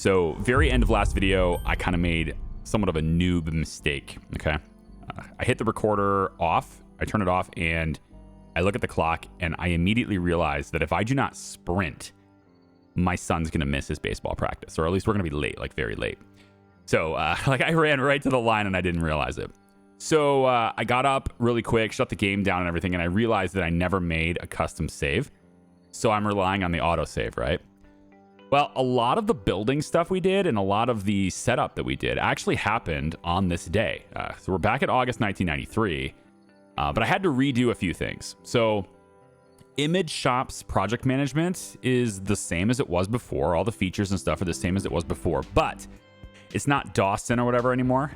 So very end of last video, I kind of made somewhat of a noob mistake. Okay. I hit the recorder off. I turn it off and I look at the clock and I immediately realize that if I do not sprint, my son's going to miss his baseball practice, or at least we're going to be late, like very late. So like I ran right to the line and I didn't realize it. So I got up really quick, shut the game down and everything. And I realized that I never made a custom save. So I'm relying on the autosave, right? Well, a lot of the building stuff we did and a lot of the setup that we did actually happened on this day. So we're back at August 1993, but I had to redo a few things. So Image Shop's project management is the same as it was before. All the features and stuff are the same as it was before, but it's not Dawson or whatever anymore.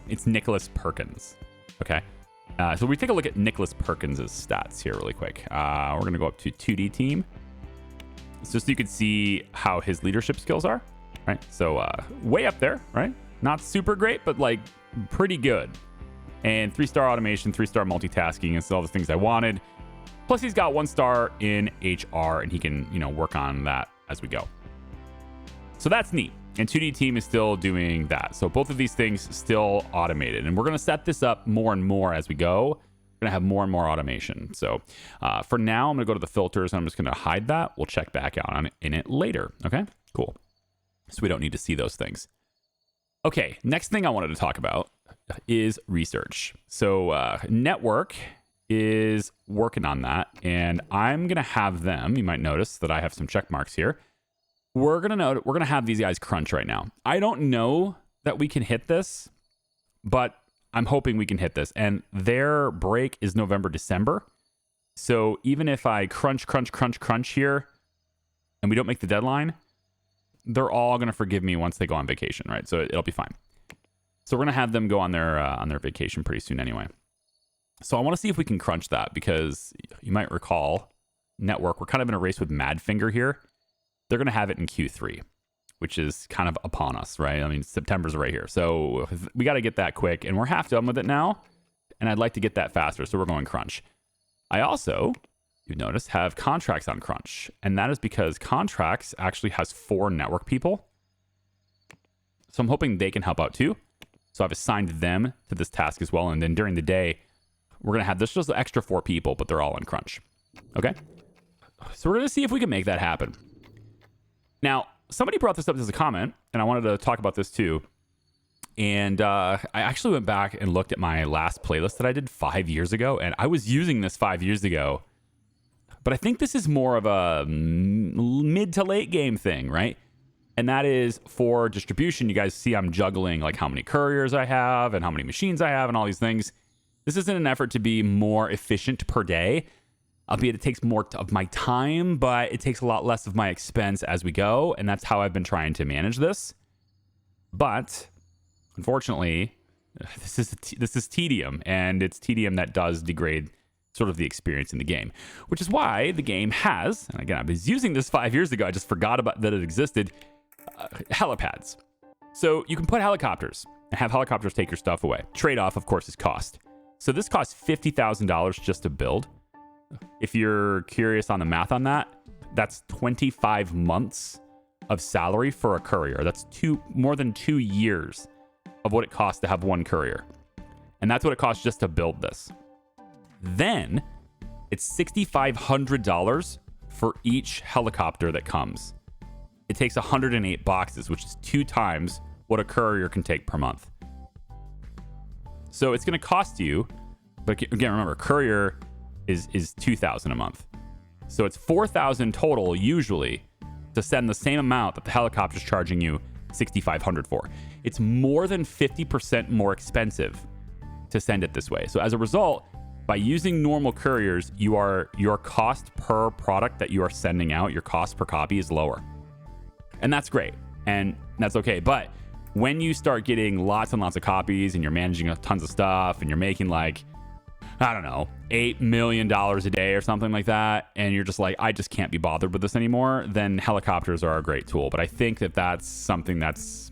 It's Nicholas Perkins. Okay. So we take a look at Nicholas Perkins' stats here really quick. We're going to go up to 2D team. So you can see how his leadership skills are, right? So way up there, right? Not super great, but like pretty good. And 3-star automation, 3-star multitasking, and so all the things I wanted. Plus he's got 1-star in HR and he can, work on that as we go. So that's neat. And 2D team is still doing that. So both of these things still automated. And we're going to set this up more and more as we go. We're going to have more and more automation. So for now, I'm going to go to the filters and I'm just going to hide that. We'll check back out on it in it later. Okay, cool. So we don't need to see those things. Okay, next thing I wanted to talk about is research. So network is working on that. And I'm going to have them, you might notice that I have some check marks here. We're going to have these guys crunch right now. I don't know that we can hit this, but I'm hoping we can hit this. And their break is November, December. So even if I crunch here and we don't make the deadline, they're all going to forgive me once they go on vacation, right? So it'll be fine. So we're going to have them go on their vacation pretty soon anyway. So I want to see if we can crunch that because you might recall network, we're kind of in a race with Madfinger here. They're going to have it in Q3, which is kind of upon us, right? I mean, September's right here. So we got to get that quick, and we're half done with it now, and I'd like to get that faster, so we're going crunch. I also, you notice, have contracts on crunch, and that is because contracts actually has 4 network people. So I'm hoping they can help out too. So I've assigned them to this task as well, and then during the day, we're going to have this just extra 4 people, but they're all on crunch. Okay? So we're going to see if we can make that happen. Now, somebody brought this up as a comment, and I wanted to talk about this too. And I actually went back and looked at my last playlist that I did 5 years ago, and I was using this 5 years ago. But I think this is more of a mid to late game thing, right? And that is for distribution. You guys see I'm juggling like how many couriers I have and how many machines I have and all these things. This is in an effort to be more efficient per day. Albeit it takes more of my time, but it takes a lot less of my expense as we go. And that's how I've been trying to manage this. But unfortunately, this is tedium, and it's tedium that does degrade sort of the experience in the game, which is why the game has, and again, I was using this 5 years ago. I just forgot about that it existed, helipads. So you can put helicopters and have helicopters take your stuff away. Trade-off, of course, is cost. So this costs $50,000 just to build. If you're curious on the math on that, that's 25 months of salary for a courier. That's more than 2 years of what it costs to have one courier. And that's what it costs just to build this. Then it's $6,500 for each helicopter that comes. It takes 108 boxes, which is 2 times what a courier can take per month. So it's going to cost you, but again, remember, courier is $2,000 a month. So it's $4,000 total usually to send the same amount that the helicopter's charging you $6,500 for. It's more than 50% more expensive to send it this way. So as a result, by using normal couriers, your cost per product that you are sending out, your cost per copy is lower. And that's great. And that's okay. But when you start getting lots and lots of copies and you're managing tons of stuff and you're making like, I don't know, $8 million a day or something like that, and you're just like, I just can't be bothered with this anymore, then helicopters are a great tool. But I think that that's something that's,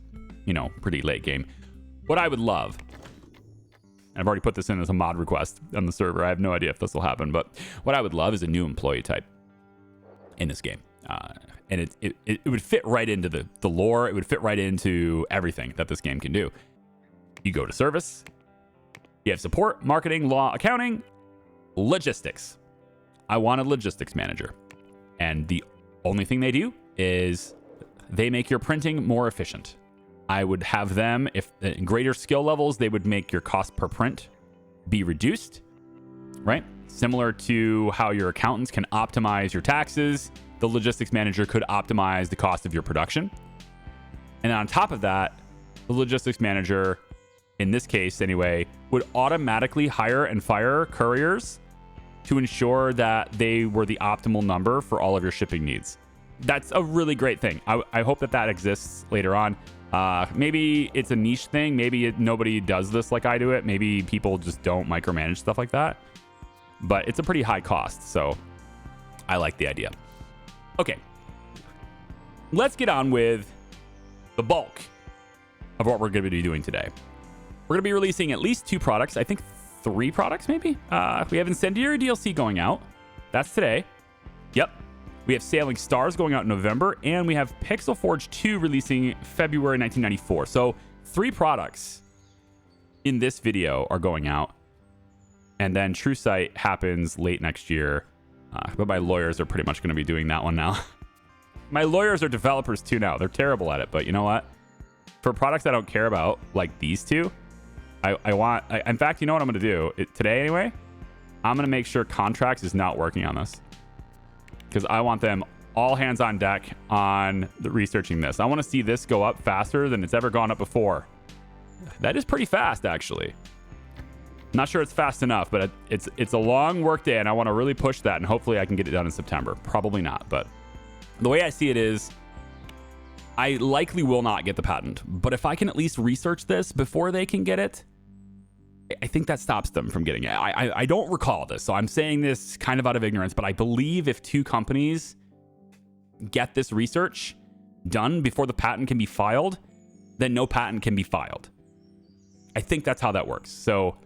pretty late game. What I would love, and I've already put this in as a mod request on the server. I have no idea if this will happen, but what I would love is a new employee type in this game. and it would fit right into the lore. It would fit right into everything that this game can do. You go to service, you have support, marketing, law, accounting, logistics. I want a logistics manager. And the only thing they do is they make your printing more efficient. I would have them, if in greater skill levels, they would make your cost per print be reduced, right? Similar to how your accountants can optimize your taxes, the logistics manager could optimize the cost of your production. And on top of that, the logistics manager, in this case anyway, would automatically hire and fire couriers to ensure that they were the optimal number for all of your shipping needs. That's a really great thing. I hope that exists later on. Maybe it's a niche thing. Maybe nobody does this like I do it. Maybe people just don't micromanage stuff like that. But it's a pretty high cost, so I like the idea. Okay, let's get on with the bulk of what we're going to be doing today. We're going to be releasing at least 2 products. I think 3 products, maybe. We have Incendiary DLC going out. That's today. Yep. We have Sailing Stars going out in November, and we have Pixel Forge 2 releasing February 1994. So 3 products in this video are going out, and then True Sight happens late next year. But my lawyers are pretty much going to be doing that one now. My lawyers are developers too now. They're terrible at it, but you know what? For products I don't care about, like these 2, in fact, you know what I'm going to do? Today anyway, I'm going to make sure Contracts is not working on this. Because I want them all hands on deck on researching this. I want to see this go up faster than it's ever gone up before. That is pretty fast, actually. Not sure it's fast enough, but it's a long work day, and I want to really push that, and hopefully I can get it done in September. Probably not, but the way I see it is I likely will not get the patent, but if I can at least research this before they can get it, I think that stops them from getting it. I don't recall this, so I'm saying this kind of out of ignorance, but I believe if 2 companies get this research done before the patent can be filed, then no patent can be filed. I think that's how that works. So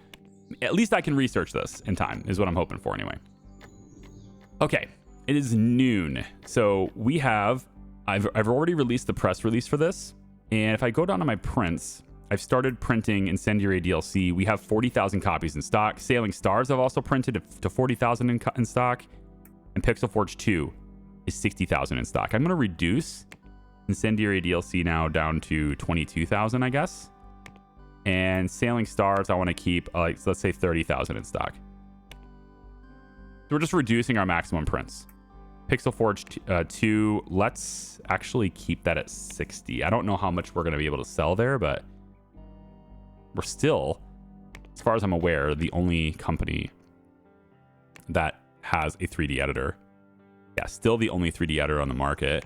at least I can research this in time, is what I'm hoping for anyway. Okay, it is noon. So we have, I've already released the press release for this. And if I go down to my prints, I've started printing Incendiary DLC. We have 40,000 copies in stock. Sailing Stars I've also printed to 40,000 in stock. And Pixel Forge 2 is 60,000 in stock. I'm going to reduce Incendiary DLC now down to 22,000, I guess. And Sailing Stars, I want to keep, let's say 30,000 in stock. So we're just reducing our maximum prints. Pixel Forge 2, let's actually keep that at 60. I don't know how much we're going to be able to sell there, but we're still, as far as I'm aware, the only company that has a 3D editor. Yeah, still the only 3D editor on the market.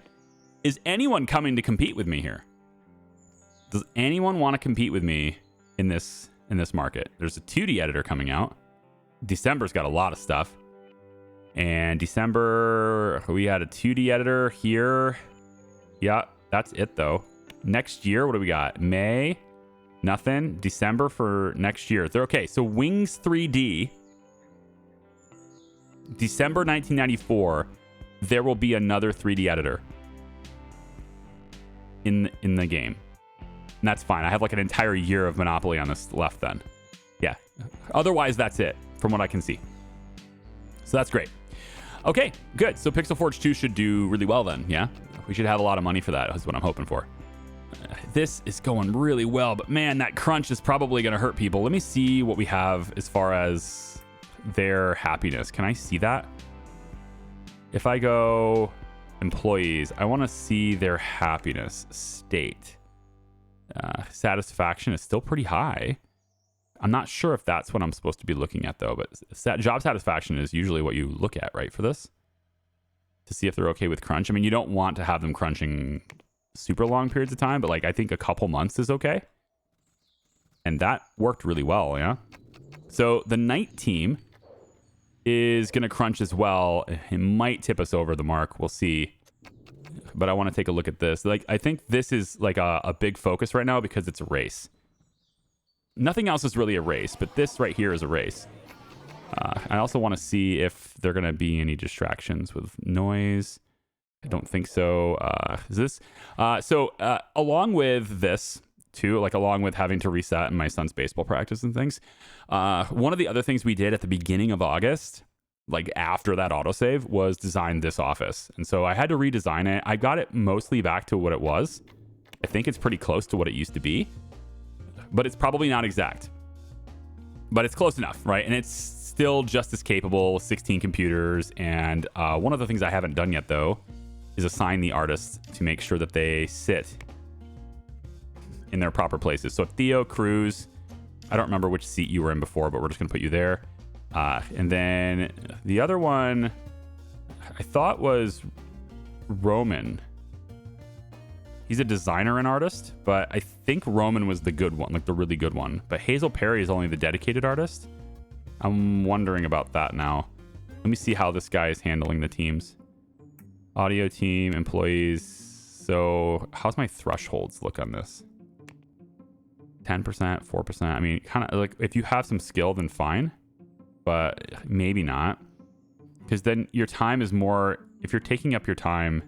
Is anyone coming to compete with me here? Does anyone want to compete with me in this market? There's a 2D editor coming out. December's got a lot of stuff. And December, we had a 2D editor here. Yeah, that's it though. Next year, what do we got? May, nothing. December for next year. They're okay. So Wings 3D, December 1994, there will be another 3D editor in the game. And that's fine. I have like an entire year of monopoly on this left then. Yeah. Otherwise, that's it from what I can see. So that's great. Okay, good. So Pixel Forge 2 should do really well then, yeah? We should have a lot of money for that, is what I'm hoping for. This is going really well, but man, that crunch is probably going to hurt people. Let me see what we have as far as their happiness. Can I see that? If I go employees, I want to see their happiness state. Satisfaction is still pretty high. I'm not sure if that's what I'm supposed to be looking at though, but job satisfaction is usually what you look at, right, for this? To see if they're okay with crunch. I mean, you don't want to have them crunching super long periods of time, but like I think a couple months is okay. And that worked really well, yeah? So the night team is going to crunch as well. It might tip us over the mark. We'll see. But I want to take a look at this. Like, I think this is like a big focus right now because it's a race. Nothing else is really a race, but this right here is a race. I also want to see if there are going to be any distractions with noise. I don't think so. Is this? Along with this, too, like along with having to reset in my son's baseball practice and things, one of the other things we did at the beginning of August, like after that autosave, was design this office. And so I had to redesign it. I got it mostly back to what it was. I think it's pretty close to what it used to be, but it's probably not exact. But it's close enough, right? And it's still just as capable, 16 computers. And one of the things I haven't done yet, though, is assign the artists to make sure that they sit in their proper places. So Theo, Cruz, I don't remember which seat you were in before, but we're just going to put you there. And then the other one I thought was Roman. He's a designer and artist, but I think Roman was the good one, like the really good one. But Hazel Perry is only the dedicated artist. I'm wondering about that now. Let me see how this guy is handling the teams. Audio team, employees. So how's my thresholds look on this? 10%, 4%. I mean, kind of like if you have some skill, then fine, but maybe not. Because then your time is more, if you're taking up your time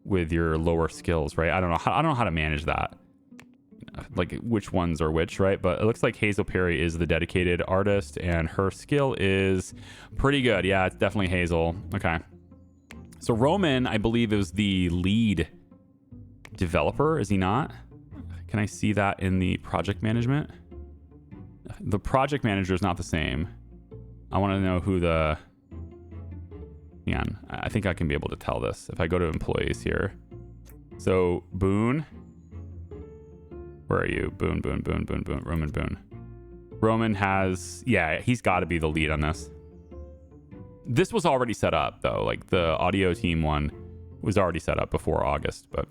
with your lower skills, right? I don't know how to manage that. Like which ones are which, right? But it looks like Hazel Perry is the dedicated artist and her skill is pretty good. Yeah, it's definitely Hazel. Okay. So Roman, I believe, is the lead developer, is he not? Can I see that in the project management? The project manager is not the same. I want to know who the... Hang on. I think I can be able to tell this if I go to employees here. So Boone. Where are you? Boone. Roman Boone. Roman has... Yeah, he's got to be the lead on this. This was already set up, though. Like, the audio team one was already set up before August, but...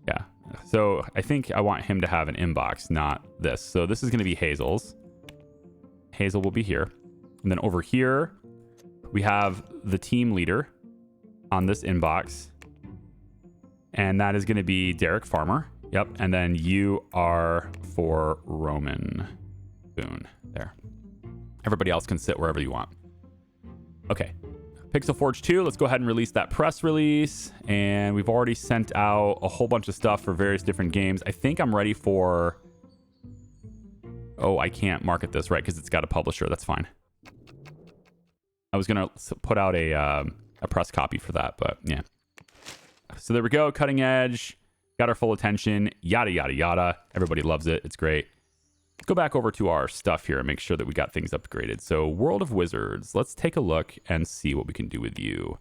Yeah. So I think I want him to have an inbox, not this. So this is going to be Hazel's. Hazel will be here. And then over here, we have the team leader on this inbox. And that is going to be Derek Farmer. Yep. And then you are for Roman Boone. There. Everybody else can sit wherever you want. Okay. Pixel Forge 2, let's go ahead and release that press release. And we've already sent out a whole bunch of stuff for various different games. I think I'm ready for... Oh, I can't market this, right? Because it's got a publisher. That's fine. I was going to put out a press copy for that, but yeah. So there we go. Cutting edge. Got our full attention. Yada, yada, yada. Everybody loves it. It's great. Let's go back over to our stuff here and make sure that we got things upgraded. So World of Wizards, let's take a look and see what we can do with you.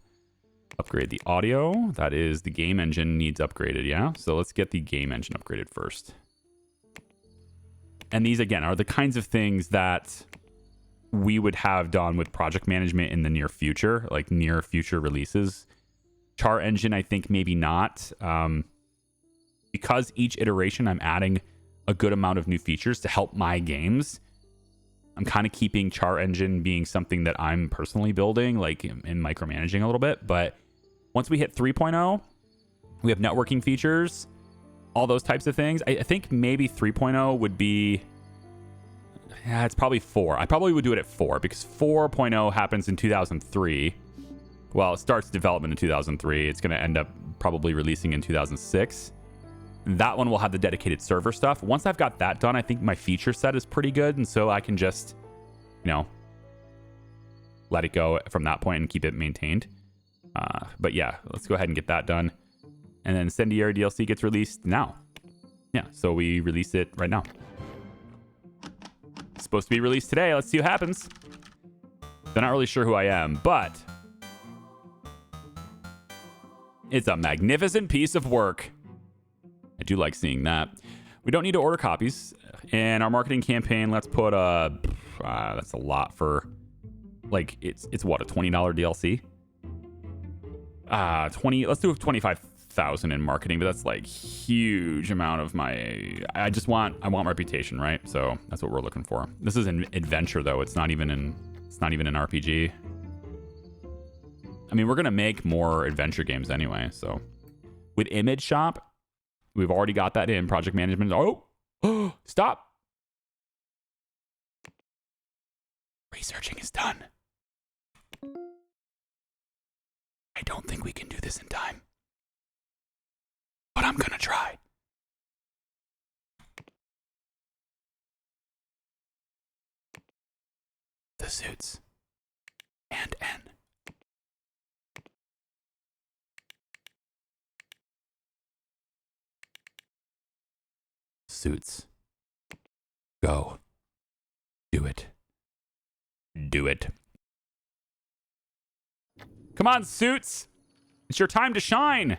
Upgrade the audio. That is the game engine needs upgraded. Yeah. So let's get the game engine upgraded first. And these, again, are the kinds of things that we would have done with project management in the near future, like near future releases. Char engine, I think maybe not. Because each iteration I'm adding a good amount of new features to help my games. I'm kind of keeping Char Engine being something that I'm personally building, like in micromanaging a little bit. But once we hit 3.0, we have networking features, all those types of things. I think maybe 3.0 would be... Yeah, it's probably 4. I probably would do it at 4 because 4.0 happens in 2003. Well, it starts development in 2003. It's going to end up probably releasing in 2006. That one will have the dedicated server stuff. Once I've got that done, I think my feature set is pretty good. And so I can just, you know, let it go from that point and keep it maintained. But yeah, let's go ahead and get that done. And then Incendiary DLC gets released now. Yeah, so we release it right now. It's supposed to be released today. Let's see what happens. They're not really sure who I am, but it's a magnificent piece of work. I do like seeing that. We don't need to order copies. In our marketing campaign, let's put that's a lot for, like, it's what, a $20 DLC? 20, let's do 25,000 in marketing, but that's like huge amount of my, I want reputation, right? So that's what we're looking for. This is an adventure though. It's not even an RPG. I mean, we're going to make more adventure games anyway. So with Image Shop, we've already got that in project management. Oh, stop. Researching is done. I don't think we can do this in time. But I'm going to try. The suits. And N. Suits. Go. Do it. Do it. Come on, suits. It's your time to shine.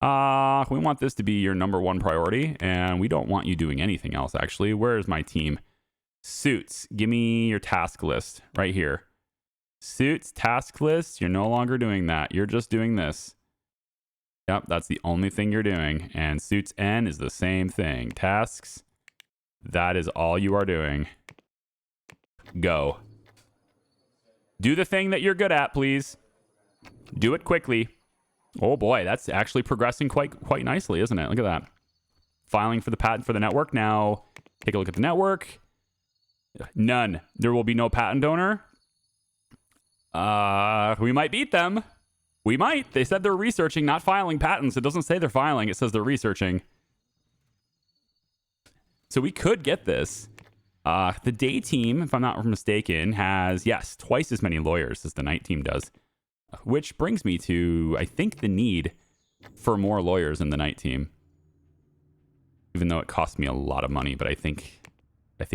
We want this to be your #1 priority, and we don't want you doing anything else, actually. Where's my team? Suits, give me your task list right here. Suits, task list, you're no longer doing that. You're just doing this. Yep, that's the only thing you're doing. And suits N is the same thing. Tasks, that is all you are doing. Go. Do the thing that you're good at, please. Do it quickly. Oh boy, that's actually progressing quite nicely, isn't it? Look at that. Filing for the patent for the network. Now, take a look at the network. None. There will be no patent owner. We might beat them. We might. They said they're researching, not filing patents. It doesn't say they're filing. It says they're researching. So we could get this. The day team, if I'm not mistaken, has, yes, twice as many lawyers as the night team does. Which brings me to, I think, the need for more lawyers in the night team. Even though it cost me a lot of money, but I think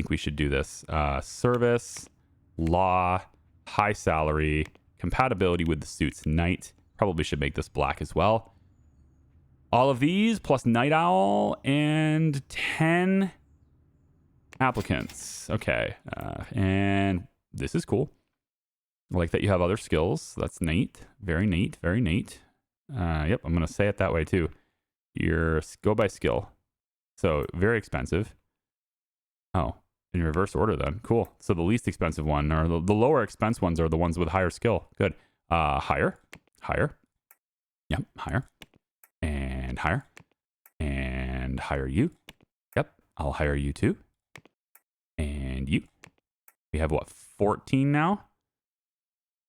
we should do this. Service, law, high salary, compatibility with the suits, night. Probably should make this black as well. All of these plus Night Owl and 10 applicants. Okay. And this is cool. I like that you have other skills. That's neat. Very neat. Very neat. Yep, I'm going to say it that way too. Go by skill. So very expensive. Oh, in reverse order then. Cool. So the least expensive one, or the lower expense ones, are the ones with higher skill. Good. Higher. Higher. Yep, higher. And higher. And hire you. Yep, I'll hire you too. And you. We have what, 14 now?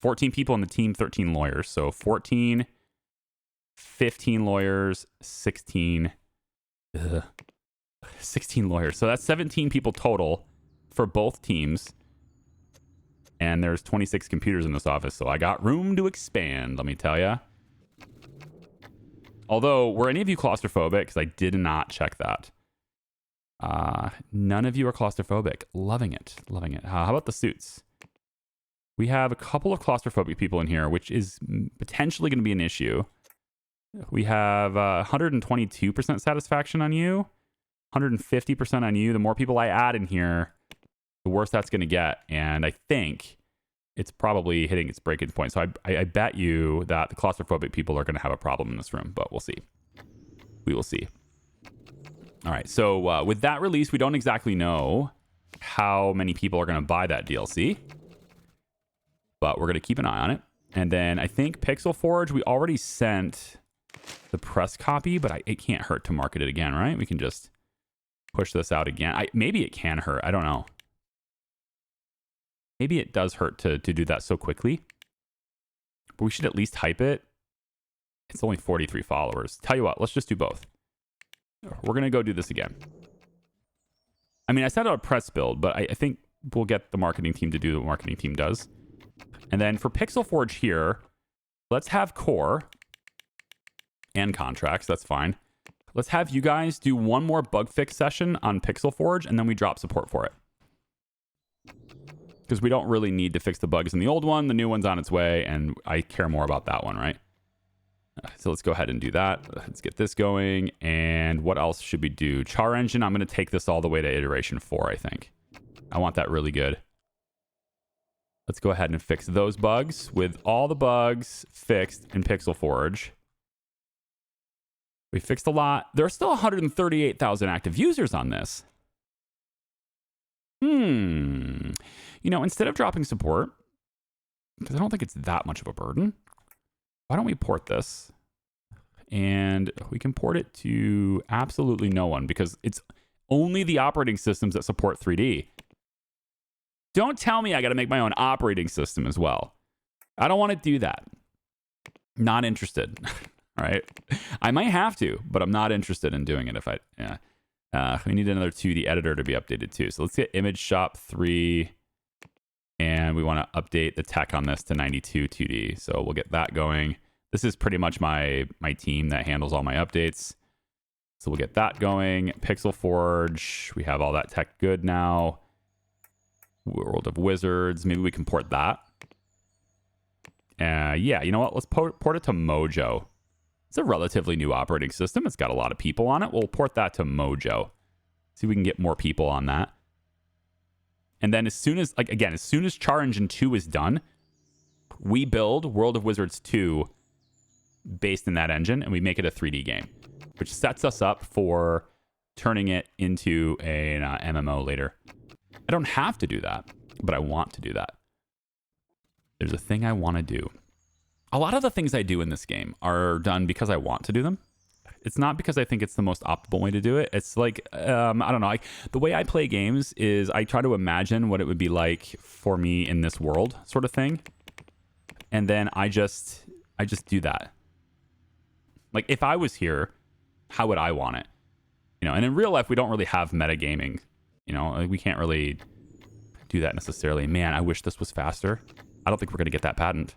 14 people on the team, 13 lawyers. So 14, 15 lawyers, 16 lawyers. So that's 17 people total for both teams. And there's 26 computers in this office. So I got room to expand, let me tell you. Although, were any of you claustrophobic? Because I did not check that. None of you are claustrophobic. Loving it. Loving it. How about the suits? We have a couple of claustrophobic people in here, which is potentially going to be an issue. We have 122% satisfaction on you, 150% on you. The more people I add in here, the worse that's going to get. And I think it's probably hitting its breaking point. So I bet you that the claustrophobic people are going to have a problem in this room, but we'll see. We will see. All right. So with that release, we don't exactly know how many people are going to buy that DLC. But we're going to keep an eye on it. And then I think Pixel Forge, we already sent the press copy, but it can't hurt to market it again, right? We can just push this out again. Maybe it can hurt. I don't know. Maybe it does hurt to do that so quickly. But we should at least hype it. It's only 43 followers. Tell you what, let's just do both. We're going to go do this again. I mean, I sent out a press build, but I think we'll get the marketing team to do what the marketing team does. And then for Pixel Forge here, let's have core and contracts. That's fine. Let's have you guys do one more bug fix session on Pixel Forge, and then we drop support for it. Because we don't really need to fix the bugs in the old one. The new one's on its way, and I care more about that one, right? So let's go ahead and do that. Let's get this going. And what else should we do? Char engine, I'm going to take this all the way to iteration 4, I think. I want that really good. Let's go ahead and fix those bugs with all the bugs fixed in Pixel Forge. We fixed a lot. There are still 138,000 active users on this. You know, instead of dropping support, because I don't think it's that much of a burden, why don't we port this? And we can port it to absolutely no one, because it's only the operating systems that support 3D. Don't tell me I got to make my own operating system as well. I don't want to do that. Not interested. All right. I might have to, but I'm not interested in doing it if I, yeah. We need another 2D editor to be updated too. So let's get image shop 3. And we want to update the tech on this to 92 2D. So we'll get that going. This is pretty much my team that handles all my updates. So we'll get that going. Pixel Forge. We have all that tech good now. World of Wizards. Maybe we can port that. Yeah, you know what? Let's port it to Mojo. It's a relatively new operating system. It's got a lot of people on it. We'll port that to Mojo. See if we can get more people on that. And then as soon as, like, again, as soon as Char Engine 2 is done, we build World of Wizards 2 based in that engine, and we make it a 3D game, which sets us up for turning it into an MMO later. I don't have to do that, but I want to do that. There's a thing I want to do. A lot of the things I do in this game are done because I want to do them. It's not because I think it's the most optimal way to do it. It's like, I don't know. The way I play games is I try to imagine what it would be like for me in this world sort of thing. And then I just do that. Like, if I was here, how would I want it? You know, and in real life, we don't really have metagaming. You know, like, we can't really do that necessarily. Man, I wish this was faster. I don't think we're going to get that patent.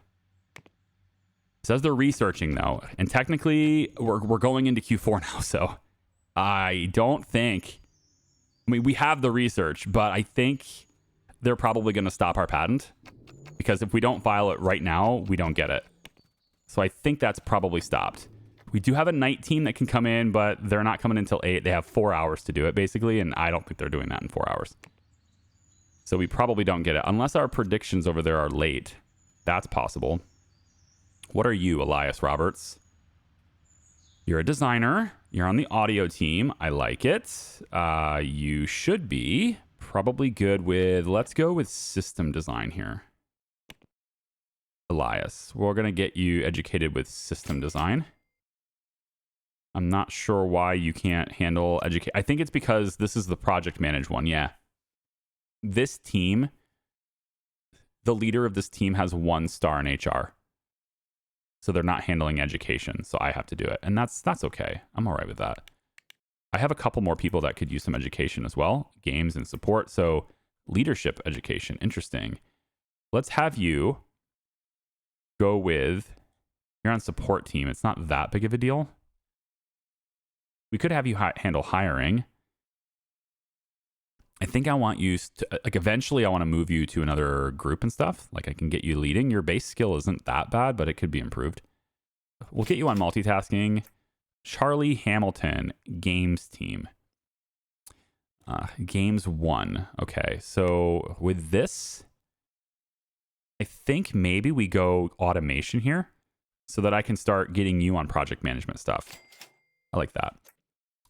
It says they're researching, though. And technically, we're going into Q4 now, so I don't think... I mean, we have the research, but I think they're probably going to stop our patent. Because if we don't file it right now, we don't get it. So I think that's probably stopped. We do have a night team that can come in, but they're not coming until 8. They have 4 hours to do it, basically, and I don't think they're doing that in 4 hours. So we probably don't get it, unless our predictions over there are late. That's possible. What are you, Elias Roberts? You're a designer. You're on the audio team. I like it. You should be probably good with... Let's go with system design here. Elias, we're going to get you educated with system design. I'm not sure why you can't handle educate. I think it's because this is the project managed one. Yeah. This team, the leader of this team has 1 star in HR. So they're not handling education. So I have to do it. And that's okay. I'm all right with that. I have a couple more people that could use some education as well. Games and support. So leadership education. Interesting. Let's have you go with, you're on support team. It's not that big of a deal. We could have you handle hiring. I think I want you to, like, eventually I want to move you to another group and stuff. Like, I can get you leading. Your base skill isn't that bad, but it could be improved. We'll get you on multitasking. Charlie Hamilton, games team. Games 1. Okay, so with this, I think maybe we go automation here so that I can start getting you on project management stuff. I like that.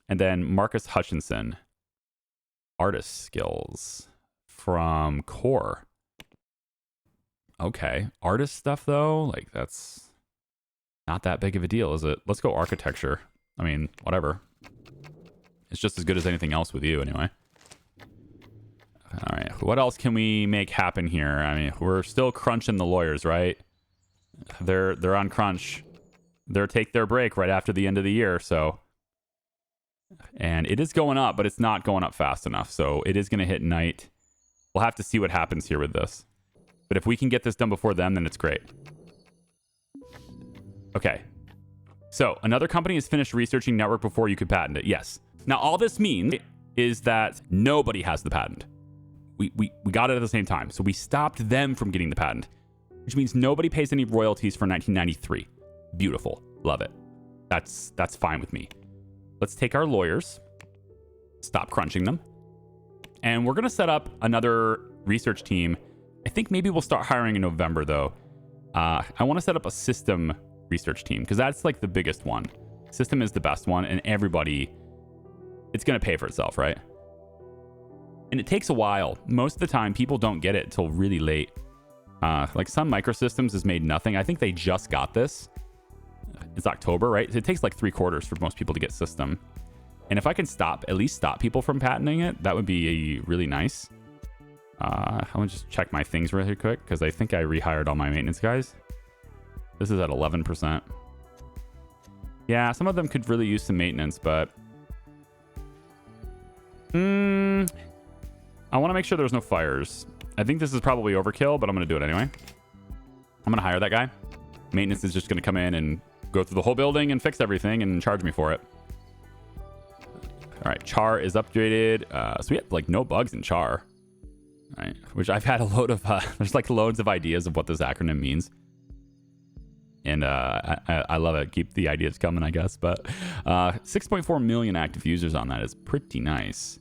And then Marcus Hutchinson, artist skills from core. Okay, artist stuff though, like, that's not that big of a deal, is it? Let's go architecture. I mean, whatever. It's just as good as anything else with you anyway. All right, what else can we make happen here? I mean, we're still crunching the lawyers, right? They're on crunch. They're take their break right after the end of the year, so. And it is going up, but it's not going up fast enough. So it is going to hit night. We'll have to see what happens here with this. But if we can get this done before then it's great. Okay. So another company has finished researching network before you could patent it. Yes. Now, all this means is that nobody has the patent. We got it at the same time. So we stopped them from getting the patent, which means nobody pays any royalties for 1993. Beautiful. Love it. That's fine with me. Let's take our lawyers, stop crunching them, and we're going to set up another research team. I think maybe we'll start hiring in November, though. I want to set up a system research team because that's like the biggest one. System is the best one, and everybody, it's going to pay for itself, right? And it takes a while. Most of the time, people don't get it until really late. Like Sun Microsystems has made nothing. I think they just got this. It's October, right? It takes like 3 quarters for most people to get system. And if I can at least stop people from patenting it, that would be really nice. I'm gonna just check my things really quick because I think I rehired all my maintenance guys. This is at 11%. Yeah, some of them could really use some maintenance, but I want to make sure there's no fires. I think this is probably overkill, but I'm going to do it anyway. I'm going to hire that guy. Maintenance is just going to come in and go through the whole building and fix everything and charge me for it. All right, char is upgraded. So we have like no bugs in char. All right, which I've had a load of, there's like loads of ideas of what this acronym means. And I love it. Keep the ideas coming, I guess. But 6.4 million active users on that is pretty nice.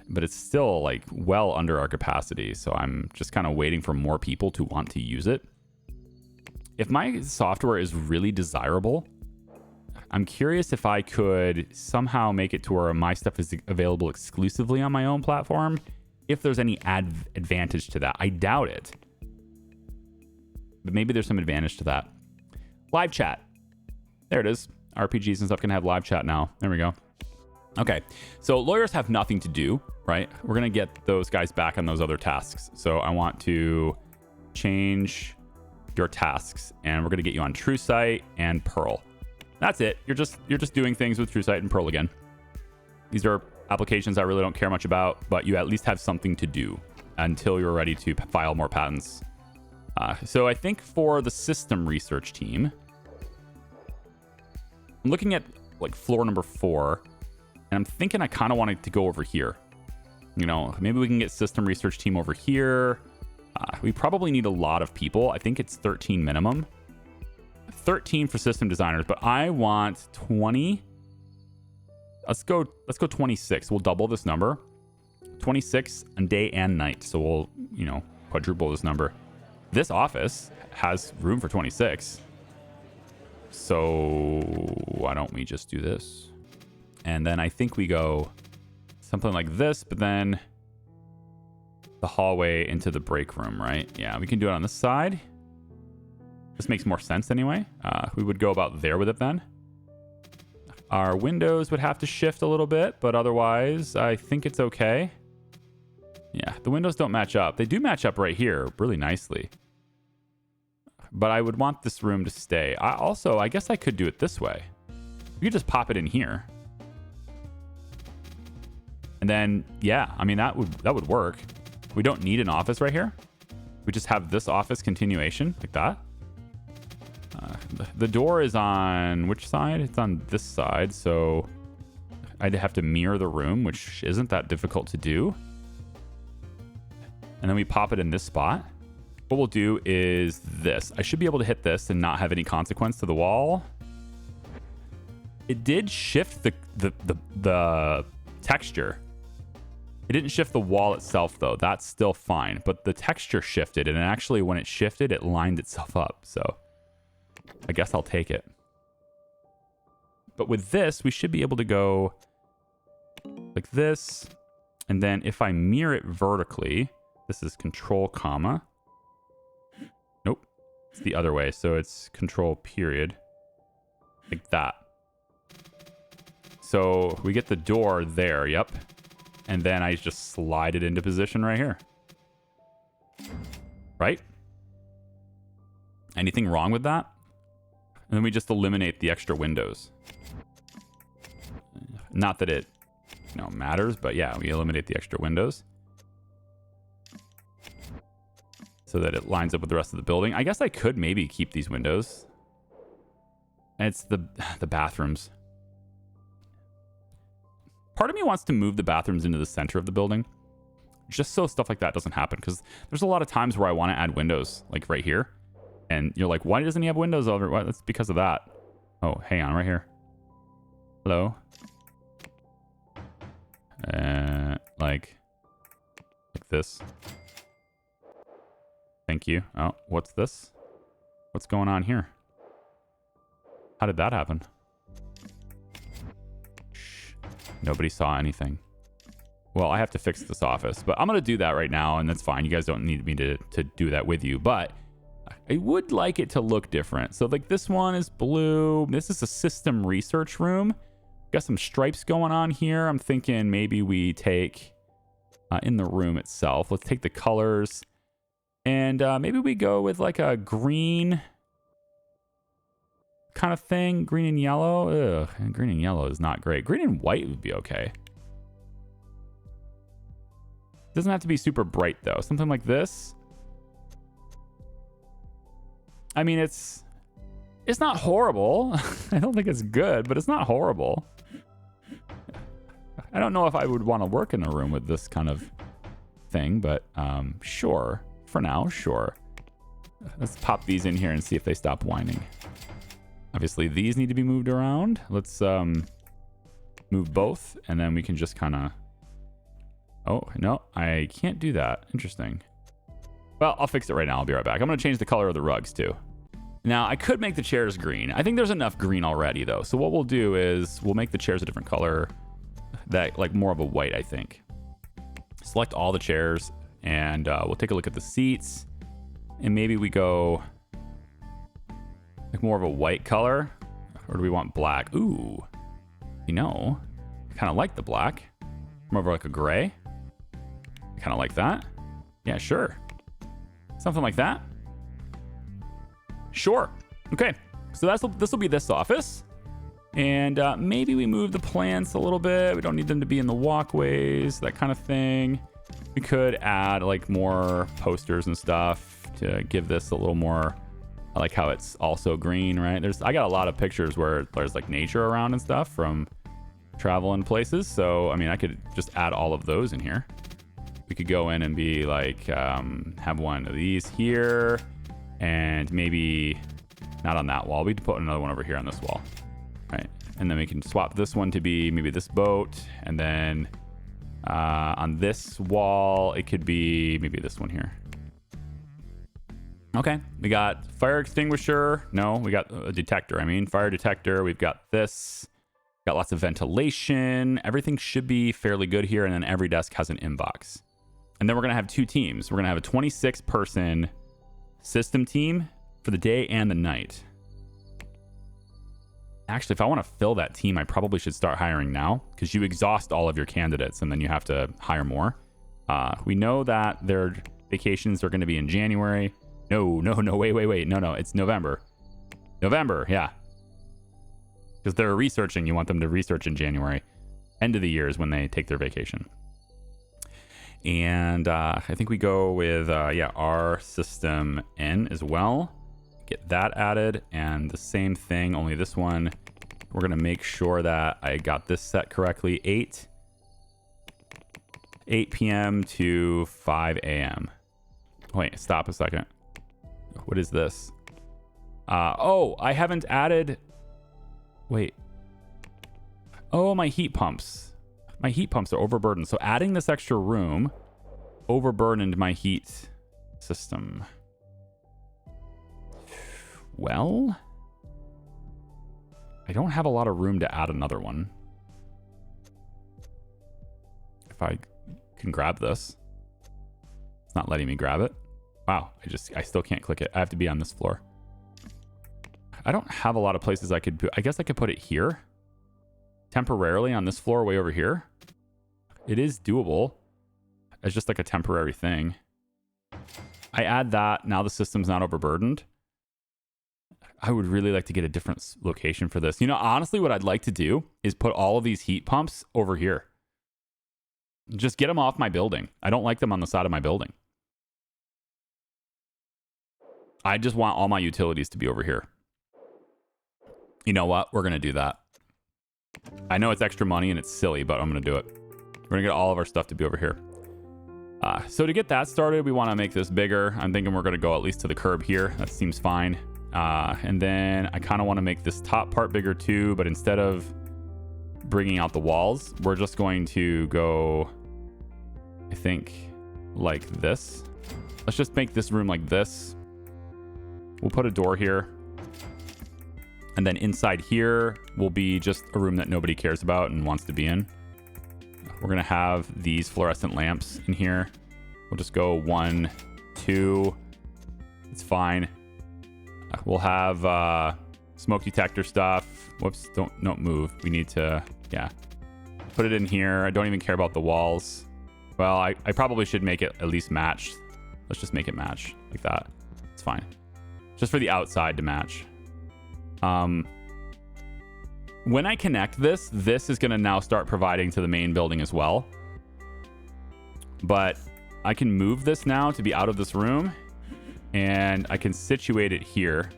But it's still like well under our capacity. So I'm just kind of waiting for more people to want to use it. If my software is really desirable, I'm curious if I could somehow make it to where my stuff is available exclusively on my own platform. If there's any advantage to that. I doubt it. But maybe there's some advantage to that. Live chat. There it is. RPGs and stuff can have live chat now. There we go. Okay. So lawyers have nothing to do, right? We're going to get those guys back on those other tasks. So I want to change your tasks and we're going to get you on TrueSight and Perl. That's it. You're just doing things with TrueSight and Perl again. These are applications I really don't care much about, but you at least have something to do until you're ready to file more patents. So I think for the system research team, I'm looking at like floor number 4, and I'm thinking I kind of want it to go over here. You know, maybe we can get system research team over here. We probably need a lot of people. I think it's 13 minimum. 13 for system designers, but I want 20. Let's go 26. We'll double this number. 26 on day and night. So we'll, you know, quadruple this number. This office has room for 26. So why don't we just do this? And then I think we go something like this, but then the hallway into the break room, right? Yeah, we can do it on this side. This makes more sense anyway. We would go about there with it then. Our windows would have to shift a little bit, but otherwise I think it's okay. Yeah, the windows don't match up. They do match up right here really nicely. But I would want this room to stay. I guess I could do it this way. We could just pop it in here. And then, yeah, I mean, that would work. We don't need an office right here. We just have this office continuation like that. The door is on which side? It's on this side, so I'd have to mirror the room, which isn't that difficult to do. And then we pop it in this spot. What we'll do is this. I should be able to hit this and not have any consequence to the wall. It did shift the texture. It didn't shift the wall itself, though. That's still fine. But the texture shifted, and actually when it shifted, it lined itself up. So I guess I'll take it. But with this, we should be able to go like this. And then if I mirror it vertically, this is control comma. Nope. It's the other way. So it's control period. Like that. So we get the door there. Yep. And then I just slide it into position right here. Right? Anything wrong with that? And then we just eliminate the extra windows. Not that it, you know, matters, but yeah, we eliminate the extra windows. So that it lines up with the rest of the building. I guess I could maybe keep these windows. And it's the bathrooms. Part of me wants to move the bathrooms into the center of the building. Just so stuff like that doesn't happen. Because there's a lot of times where I want to add windows, like right here. And you're like, why doesn't he have windows over? Well, that's because of that. Oh, hang on, right here. Hello? Like this. Thank you. Oh, what's this? What's going on here? How did that happen? Shh. Nobody saw anything. Well, I have to fix this office, but I'm going to do that right now, and that's fine. You guys don't need me to do that with you, but I would like it to look different. So like this one is blue. This is a system research room. Got some stripes going on here. I'm thinking maybe we take in the room itself. Let's take the colors and maybe we go with like a green kind of thing. Green and yellow. Ugh, and green and yellow is not great. Green and white would be okay. Doesn't have to be super bright though. Something like this. I mean, it's not horrible. I don't think it's good, but it's not horrible. I don't know if I would want to work in a room with this kind of thing, but sure. For now, sure. Let's pop these in here and see if they stop whining. Obviously, these need to be moved around. Let's move both, and then we can just kind of... Oh, no, I can't do that. Interesting. Well, I'll fix it right now. I'll be right back. I'm going to change the color of the rugs, too. Now, I could make the chairs green. I think there's enough green already, though. So what we'll do is we'll make the chairs a different color, that like more of a white, I think. Select all the chairs, and we'll take a look at the seats. And maybe we go like more of a white color, or do we want black? Ooh, you know, I kind of like the black. More of like a gray. Kind of like that. Yeah, sure. Something like that. Sure. Okay. So this will be this office. And maybe we move the plants a little bit. We don't need them to be in the walkways, that kind of thing. We could add like more posters and stuff to give this a little more. I like how it's also green, right? I got a lot of pictures where there's like nature around and stuff from traveling places. So, I mean, I could just add all of those in here. We could go in and be like, have one of these here, and maybe not on that wall. We'd put another one over here on this wall, right? And then we can swap this one to be maybe this boat, and then on this wall, it could be maybe this one here. Okay, we got fire extinguisher. No, we got a detector. I mean, fire detector. We've got this. Got lots of ventilation. Everything should be fairly good here. And then every desk has an inbox. And then we're going to have two teams. We're going to have a 26-person system team for the day and the night. Actually, if I want to fill that team, I probably should start hiring now, because you exhaust all of your candidates and then you have to hire more. We know that their vacations are going to be in January. No, wait. No, it's November. November, yeah. Because they're researching. You want them to research in January. End of the year is when they take their vacation. And I think we go with, our system N as well. Get that added. And the same thing, only this one, we're going to make sure that I got this set correctly. 8 p.m. to 5 a.m. Wait, stop a second. What is this? I haven't added... Wait. Oh, my heat pumps. My heat pumps are overburdened. So adding this extra room overburdened my heat system. Well, I don't have a lot of room to add another one. If I can grab this. It's not letting me grab it. Wow, I still can't click it. I have to be on this floor. I don't have a lot of places I could put. I guess I could put it here. Temporarily on this floor way over here. It is doable. It's just like a temporary thing. I add that. Now the system's not overburdened. I would really like to get a different location for this. You know, honestly, what I'd like to do is put all of these heat pumps over here. Just get them off my building. I don't like them on the side of my building. I just want all my utilities to be over here. You know what? We're going to do that. I know it's extra money and it's silly, but I'm going to do it. We're going to get all of our stuff to be over here. So to get that started, we want to make this bigger. I'm thinking we're going to go at least to the curb here. That seems fine. And then I kind of want to make this top part bigger too, but instead of bringing out the walls, we're just going to go, I think, like this. Let's just make this room like this. We'll put a door here. And then inside here will be just a room that nobody cares about and wants to be in. We're going to have these fluorescent lamps in here. We'll just go 1, 2. It's fine. We'll have smoke detector stuff. Whoops, don't move. We need to, put it in here. I don't even care about the walls. Well, I probably should make it at least match. Let's just make it match like that. It's fine. Just for the outside to match. When I connect this is going to now start providing to the main building as well. But I can move this now to be out of this room, and I can situate it here,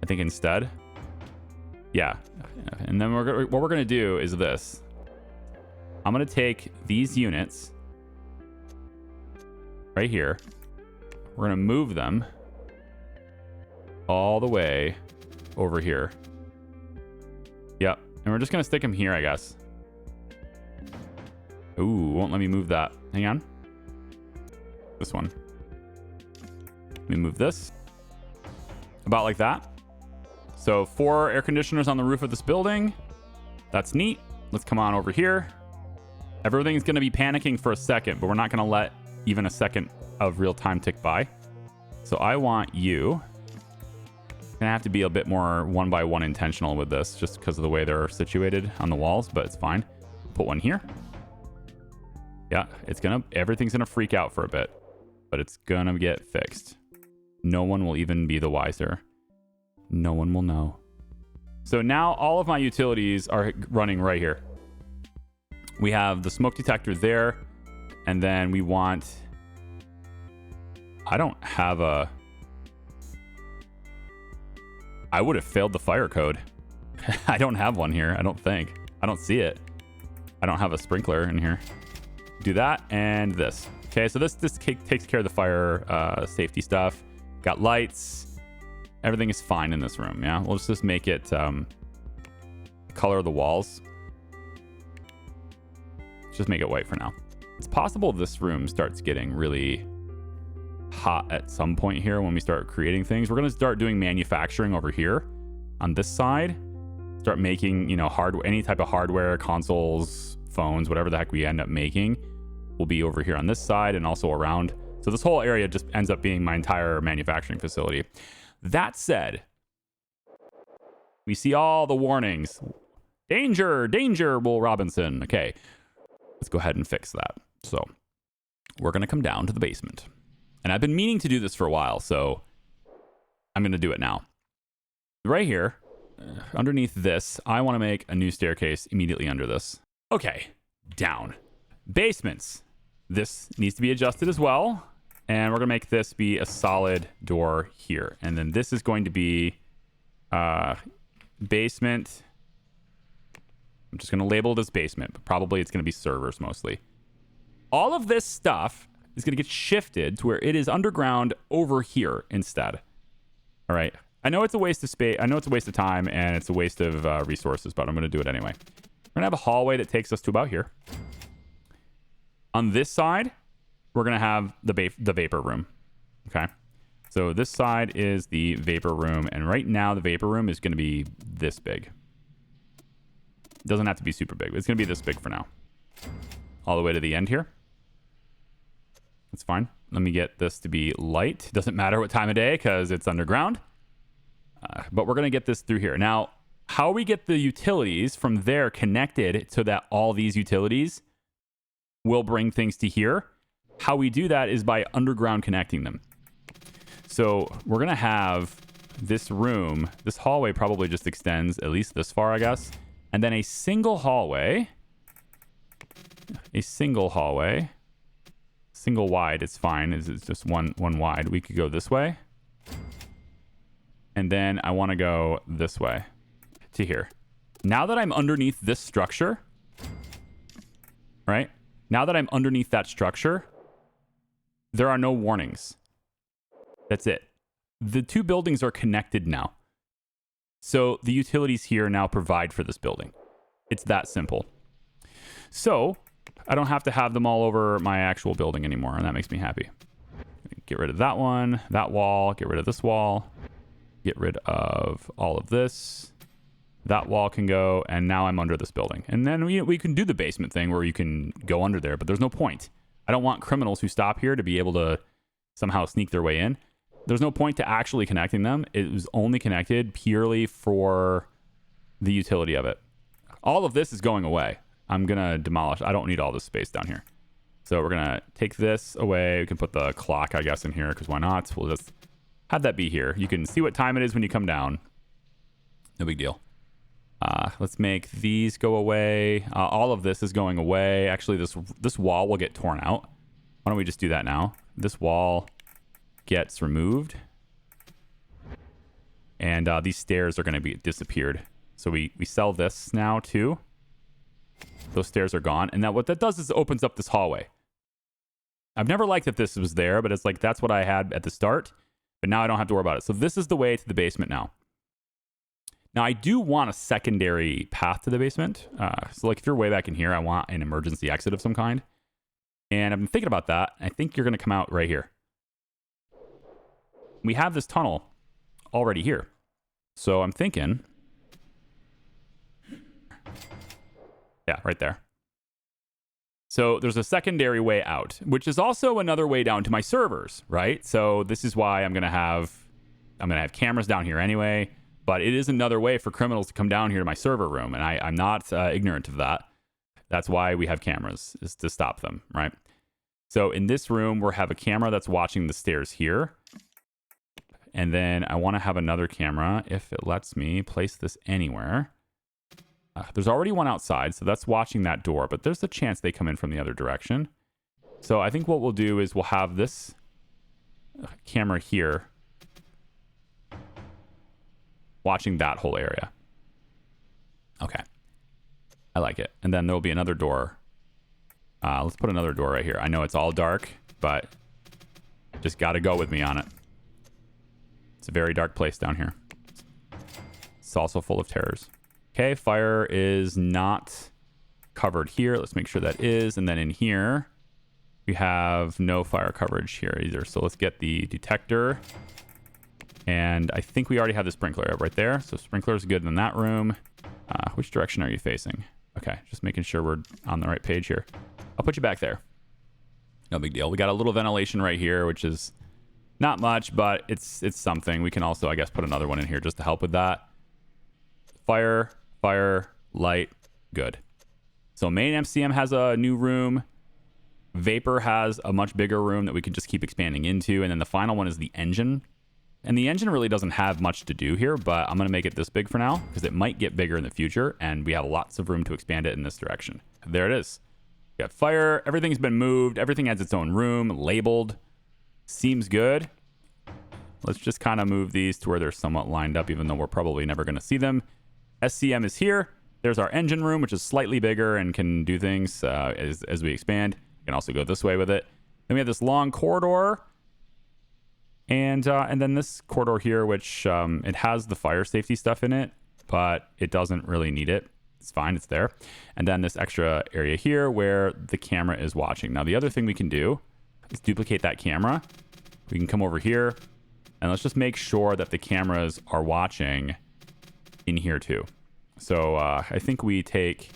I think, instead. Yeah. And then what we're going to do is this. I'm going to take these units right here. We're going to move them all the way over here. Yep. And we're just going to stick them here, I guess. Ooh, won't let me move that. Hang on. This one. Let me move this. About like that. So 4 air conditioners on the roof of this building. That's neat. Let's come on over here. Everything's going to be panicking for a second, but we're not going to let even a second of real time tick by. So I want you. Gonna have to be a bit more one by one intentional with this, just because of the way they're situated on the walls, but it's fine. Put one here. Yeah, everything's gonna freak out for a bit, but it's gonna get fixed. No one will even be the wiser. No one will know. So now all of my utilities are running right here. We have the smoke detector there, and then we want... I don't have a... I would have failed the fire code. I don't have one here, I don't think. I don't see it. I don't have a sprinkler in here. Do that and this. Okay, so this takes care of the fire safety stuff. Got lights. Everything is fine in this room, yeah? We'll just make it color of the walls. Just make it white for now. It's possible this room starts getting really hot at some point here when we start creating things. We're going to start doing manufacturing over here on this side. Start making, you know, hardware, any type of hardware, consoles, phones, whatever the heck we end up making will be over here on this side and also around. So this whole area just ends up being my entire manufacturing facility. That said, we see all the warnings. Danger, danger, Will Robinson. Okay, let's go ahead and fix that. So we're going to come down to the basement. And I've been meaning to do this for a while, so I'm going to do it now. Right here, underneath this, I want to make a new staircase immediately under this. Okay, down. Basements. This needs to be adjusted as well. And we're going to make this be a solid door here. And then this is going to be basement. I'm just going to label it as basement, but probably it's going to be servers mostly. All of this stuff is going to get shifted to where it is underground over here instead. All right. I know it's a waste of space. I know it's a waste of time and it's a waste of resources, but I'm going to do it anyway. We're going to have a hallway that takes us to about here. On this side, we're going to have the vapor room. Okay. So this side is the vapor room. And right now the vapor room is going to be this big. It doesn't have to be super big, but it's going to be this big for now. All the way to the end here. That's fine. Let me get this to be light. It doesn't matter what time of day because it's underground. But we're going to get this through here. Now, how we get the utilities from there connected so that all these utilities will bring things to here. How we do that is by underground connecting them. So we're going to have this room. This hallway probably just extends at least this far, I guess. And then a single hallway. Single wide, it's fine. It's just one wide. We could go this way. And then I want to go this way to here. Now that I'm underneath this structure, right? Now that I'm underneath that structure, there are no warnings. That's it. The two buildings are connected now. So the utilities here now provide for this building. It's that simple. So I don't have to have them all over my actual building anymore, and that makes me happy. Get rid of that one, that wall, get rid of this wall, get rid of all of this. That wall can go, and now I'm under this building. And then we can do the basement thing where you can go under there, but there's no point. I don't want criminals who stop here to be able to somehow sneak their way in. There's no point to actually connecting them. It was only connected purely for the utility of it. All of this is going away. I'm going to demolish. I don't need all this space down here. So we're going to take this away. We can put the clock, I guess, in here because why not? We'll just have that be here. You can see what time it is when you come down. No big deal. Let's make these go away. All of this is going away. Actually, this wall will get torn out. Why don't we just do that now? This wall gets removed. And these stairs are going to be disappeared. So we sell this now too. Those stairs are gone. And now what that does is it opens up this hallway. I've never liked that this was there, but it's like that's what I had at the start. But now I don't have to worry about it. So this is the way to the basement now. Now, I do want a secondary path to the basement. So like if you're way back in here, I want an emergency exit of some kind. And I've been thinking about that. I think you're going to come out right here. We have this tunnel already here. So I'm thinking... yeah, right there. So there's a secondary way out, which is also another way down to my servers, right? So this is why I'm going to have cameras down here anyway. But it is another way for criminals to come down here to my server room. And I'm not ignorant of that. That's why we have cameras, is to stop them, right? So in this room, we'll have a camera that's watching the stairs here. And then I want to have another camera, if it lets me, place this anywhere. There's already one outside, so that's watching that door. But there's a chance they come in from the other direction. So I think what we'll do is we'll have this camera here watching that whole area. Okay. I like it. And then there'll be another door. Let's put another door right here. I know it's all dark, but just got to go with me on it. It's a very dark place down here. It's also full of terrors. Okay, fire is not covered here. Let's make sure that is. And then in here, we have no fire coverage here either. So let's get the detector. And I think we already have the sprinkler right there. So sprinkler is good in that room. Which direction are you facing? Okay, just making sure we're on the right page here. I'll put you back there. No big deal. We got a little ventilation right here, which is not much, but it's something. We can also, I guess, put another one in here just to help with that. Fire, light, good. So main MCM has a new room. Vapor has a much bigger room that we can just keep expanding into. And then the final one is the engine. And the engine really doesn't have much to do here, but I'm going to make it this big for now because it might get bigger in the future, and we have lots of room to expand it in this direction. There it is. We got fire. Everything's been moved. Everything has its own room, labeled. Seems good. Let's just kind of move these to where they're somewhat lined up, even though we're probably never going to see them. SCM is here. There's our engine room, which is slightly bigger and can do things as we expand. We can also go this way with it. Then we have this long corridor. And then this corridor here, which it has the fire safety stuff in it, but it doesn't really need it. It's fine. It's there. And then this extra area here where the camera is watching. Now, the other thing we can do is duplicate that camera. We can come over here, and let's just make sure that the cameras are watching in here too. So I think we take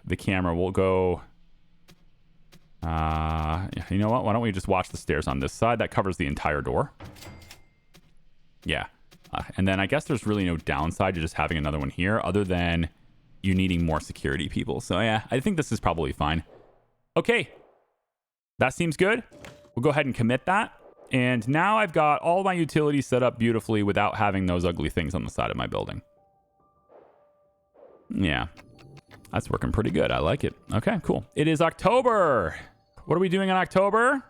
the camera. We'll go... you know what? Why don't we just watch the stairs on this side? That covers the entire door. Yeah. And then I guess there's really no downside to just having another one here other than you needing more security people. So yeah, I think this is probably fine. Okay. That seems good. We'll go ahead and commit that. And now I've got all my utilities set up beautifully without having those ugly things on the side of my building. Yeah. That's working pretty good. I like it. Okay, cool. It is October. What are we doing in October?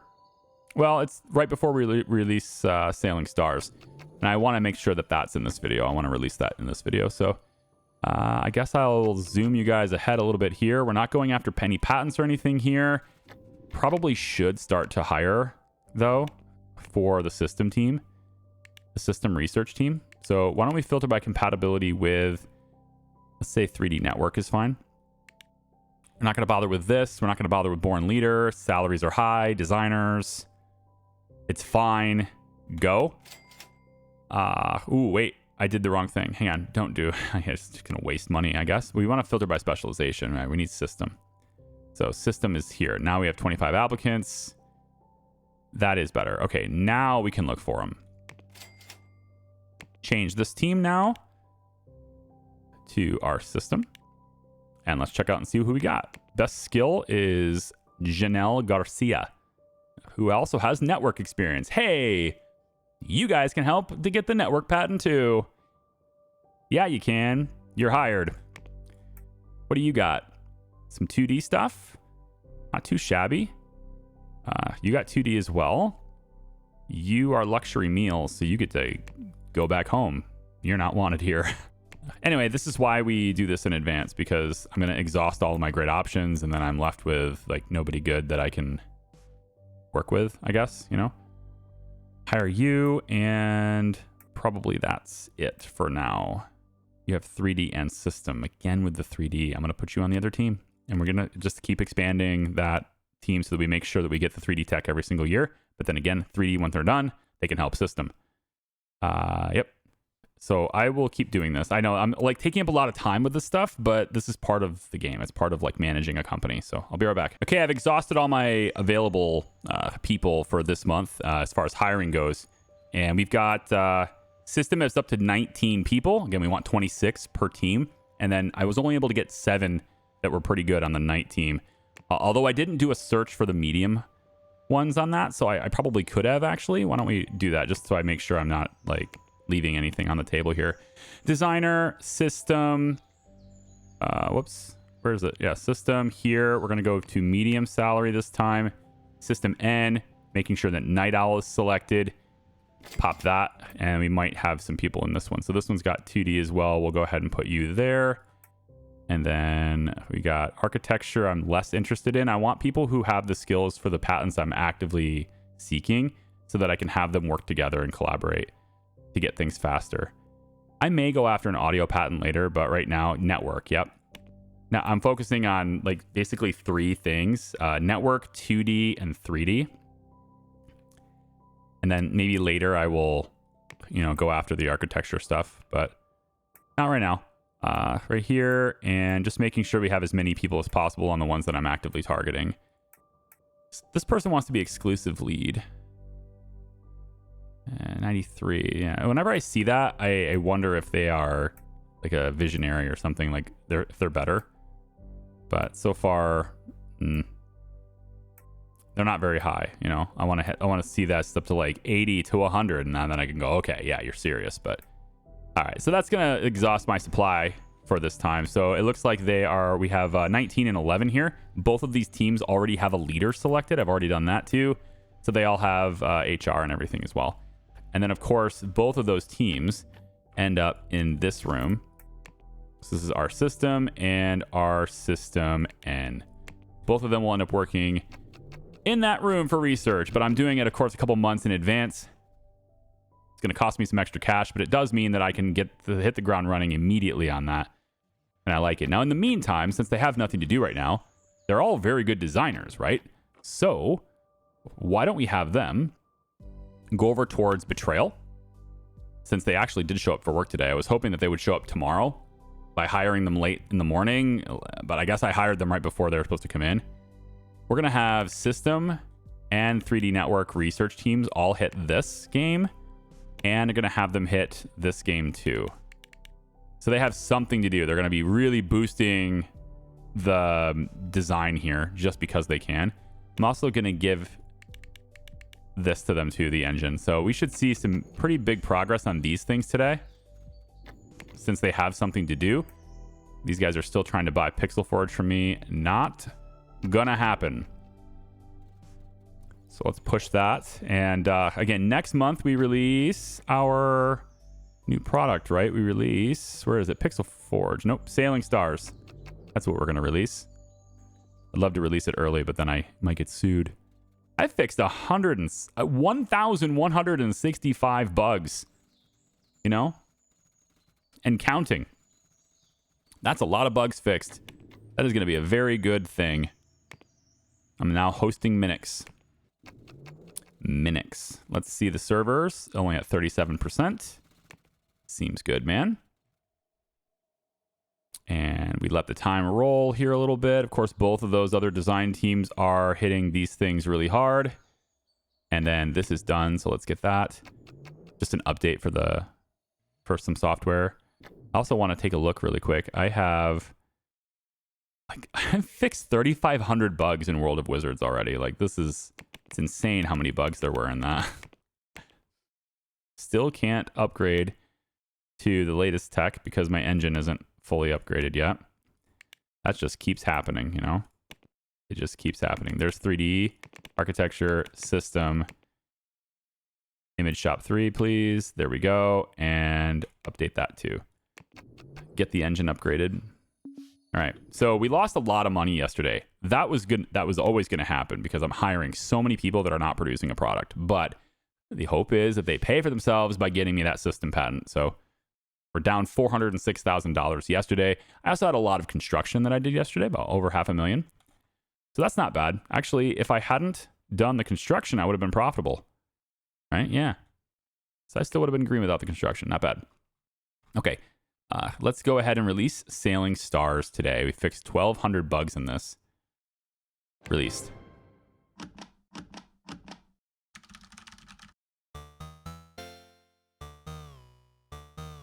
Well, it's right before we release Sailing Stars. And I want to make sure that that's in this video. I want to release that in this video. So I guess I'll zoom you guys ahead a little bit here. We're not going after penny patents or anything here. Probably should start to hire, though, for the system team. The system research team. So why don't we filter by compatibility with, let's say 3D network is fine. We're not going to bother with this. We're not going to bother with Born Leader. Salaries are high. Designers. It's fine. Go. Ooh, wait. I did the wrong thing. Hang on. Don't do. I'm just going to waste money, I guess. We want to filter by specialization, right? We need system. So system is here. Now we have 25 applicants. That is better. Okay, now we can look for them. Change this team now to our system. And let's check out and see who we got. Best skill is Janelle Garcia, who also has network experience. Hey, you guys can help to get the network patent too. Yeah, you can. You're hired. What do you got? Some 2D stuff? Not too shabby. You got 2D as well. You are luxury meals, so you get to go back home. You're not wanted here. Anyway, this is why we do this in advance, because I'm going to exhaust all of my great options, and then I'm left with like nobody good that I can work with, I guess, you know? Hire you, and probably that's it for now. You have 3D and system. Again, with the 3D, I'm going to put you on the other team, and we're going to just keep expanding that team so that we make sure that we get the 3D tech every single year. But then again, 3D, when they're done, they can help system. Yep. So I will keep doing this. I know I'm like taking up a lot of time with this stuff, but this is part of the game. It's part of like managing a company. So I'll be right back. Okay, I've exhausted all my available people for this month as far as hiring goes. And we've got system is up to 19 people. Again, we want 26 per team. And then I was only able to get 7 that were pretty good on the night team. Although I didn't do a search for the medium ones on that. So I probably could have actually. Why don't we do that just so I make sure I'm not like leaving anything on the table here. Designer, system, whoops, where is it? Yeah, system here. We're going to go to medium salary this time. System N, making sure that Night Owl is selected. Pop that, and we might have some people in this one. So this one's got 2D as well. We'll go ahead and put you there. And then we got architecture I'm less interested in. I want people who have the skills for the patents I'm actively seeking so that I can have them work together and collaborate to get things faster. I may go after an audio patent later, but right now, network. Yep. Now I'm focusing on like basically 3 things: network, 2D, and 3D. And then maybe later I will, you know, go after the architecture stuff, but not right now. Right here, and just making sure we have as many people as possible on the ones that I'm actively targeting. This person wants to be exclusive lead. 93. Yeah. Whenever I see that, I wonder if they are like a visionary or something, like if they're better. But so far, they're not very high. You know, I want to see that up to like 80 to 100, and then I can go, okay, yeah, you're serious. But all right, so that's gonna exhaust my supply for this time. So it looks like we have 19 and 11 here. Both of these teams already have a leader selected. I've already done that too. So they all have HR and everything as well. And then, of course, both of those teams end up in this room. So this is our system and our system N. Both of them will end up working in that room for research, but I'm doing it, of course, a couple months in advance. It's going to cost me some extra cash, but it does mean that I can hit the ground running immediately on that. And I like it. Now, in the meantime, since they have nothing to do right now, they're all very good designers, right? So why don't we have them go over towards Betrayal, since they actually did show up for work today. I was hoping that they would show up tomorrow by hiring them late in the morning, but I guess I hired them right before they were supposed to come in. We're going to have system and 3D network research teams all hit this game, and I'm going to have them hit this game too. So they have something to do. They're going to be really boosting the design here just because they can. I'm also going to give this to them too, the engine. So we should see some pretty big progress on these things today, since they have something to do. These guys are still trying to buy Pixel Forge from me. Not gonna happen. So let's push that. And again, next month we release our new product, right? We release, where is it? Pixel Forge. Nope, Sailing Stars. That's what we're gonna release. I'd love to release it early, but then I might get sued. I fixed 1,165 bugs, you know, and counting. That's a lot of bugs fixed. That is going to be a very good thing. I'm now hosting Minix. Let's see the servers. Only at 37%. Seems good, man. And we let the time roll here a little bit. Of course, both of those other design teams are hitting these things really hard. And then this is done, so let's get that. Just an update for some software. I also want to take a look really quick. I've fixed 3,500 bugs in World of Wizards already. Like, it's insane how many bugs there were in that. Still can't upgrade to the latest tech because my engine isn't fully upgraded yet. That just keeps happening, you know? It just keeps happening. There's 3D, architecture, system, image shop 3, please. There we go. And update that too. Get the engine upgraded. All right. So we lost a lot of money yesterday. That was good. That was always going to happen because I'm hiring so many people that are not producing a product. But the hope is that they pay for themselves by getting me that system patent. So we're down $406,000 yesterday. I also had a lot of construction that I did yesterday, about over $500,000. So that's not bad. Actually, if I hadn't done the construction, I would have been profitable. Right? Yeah. So I still would have been green without the construction. Not bad. Okay. Let's go ahead and release Sailing Stars today. We fixed 1,200 bugs in this. Released.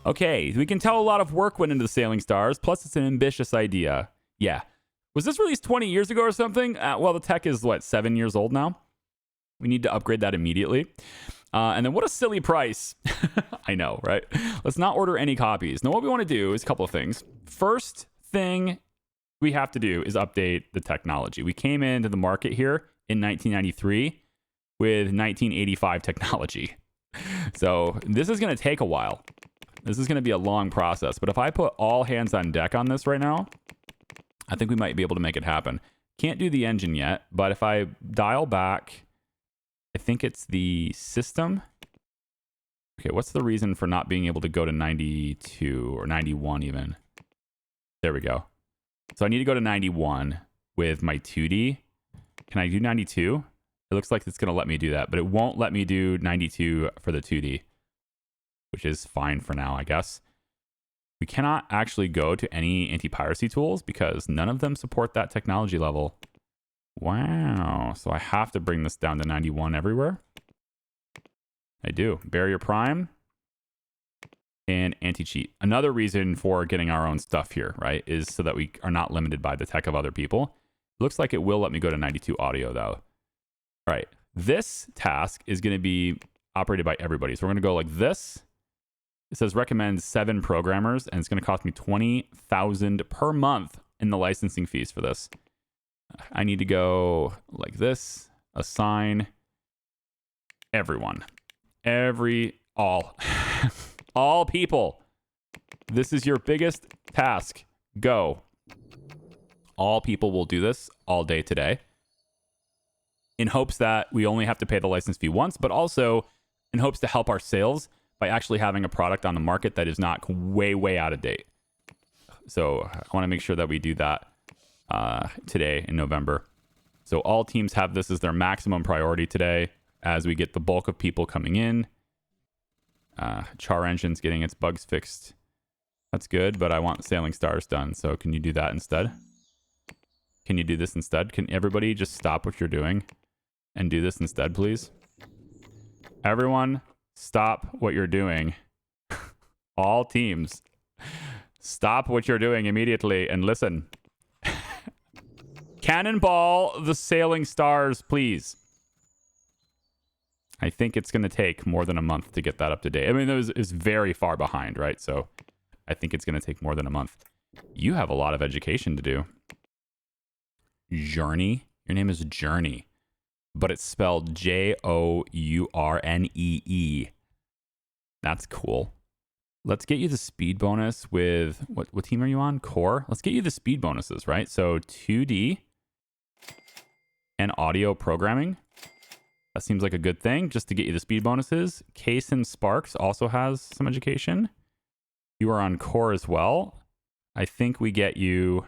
Okay, we can tell a lot of work went into the Sailing Stars, plus it's an ambitious idea. Yeah. Was this released 20 years ago or something? Well, the tech is, 7 years old now? We need to upgrade that immediately. And then what a silly price. I know, right? Let's not order any copies. Now, what we want to do is a couple of things. First thing we have to do is update the technology. We came into the market here in 1993 with 1985 technology. So this is going to take a while. This is going to be a long process. But if I put all hands on deck on this right now, I think we might be able to make it happen. Can't do the engine yet, but if I dial back, I think it's the system. Okay, what's the reason for not being able to go to 92 or 91 even? There we go. So I need to go to 91 with my 2D. Can I do 92? It looks like it's going to let me do that, but it won't let me do 92 for the 2D, which is fine for now, I guess. We cannot actually go to any anti-piracy tools because none of them support that technology level. Wow. So I have to bring this down to 91 everywhere. I do. Barrier Prime and anti-cheat. Another reason for getting our own stuff here, right, is so that we are not limited by the tech of other people. It looks like it will let me go to 92 audio, though. All right. This task is going to be operated by everybody. So we're going to go like this. It says recommend 7 programmers, and it's going to cost me $20,000 per month in the licensing fees for this. I need to go like this, assign everyone, all people. This is your biggest task. Go. All people will do this all day today in hopes that we only have to pay the license fee once, but also in hopes to help our sales by actually having a product on the market that is not way out of date. So I want to make sure that we do that today in November. So all teams have this as their maximum priority today as we get the bulk of people coming in. Char Engine's getting its bugs fixed. That's good, but I want Sailing Stars done. So can you do that instead? Can you do this instead? Can everybody just stop what you're doing and do this instead, please? Everyone, stop what you're doing. All teams, stop what you're doing immediately and listen. Cannonball the Sailing Stars, please. I think it's going to take more than a month to get that up to date. I mean, it is very far behind, right? So I think it's going to take more than a month. You have a lot of education to do. Journey. Your name is Journey, but it's spelled Journee. That's cool. Let's get you the speed bonus with what team are you on? Core. Let's get you the speed bonuses, right? So 2D and audio programming. That seems like a good thing just to get you the speed bonuses. Case and Sparks also has some education. You are on Core as well. I think we get you.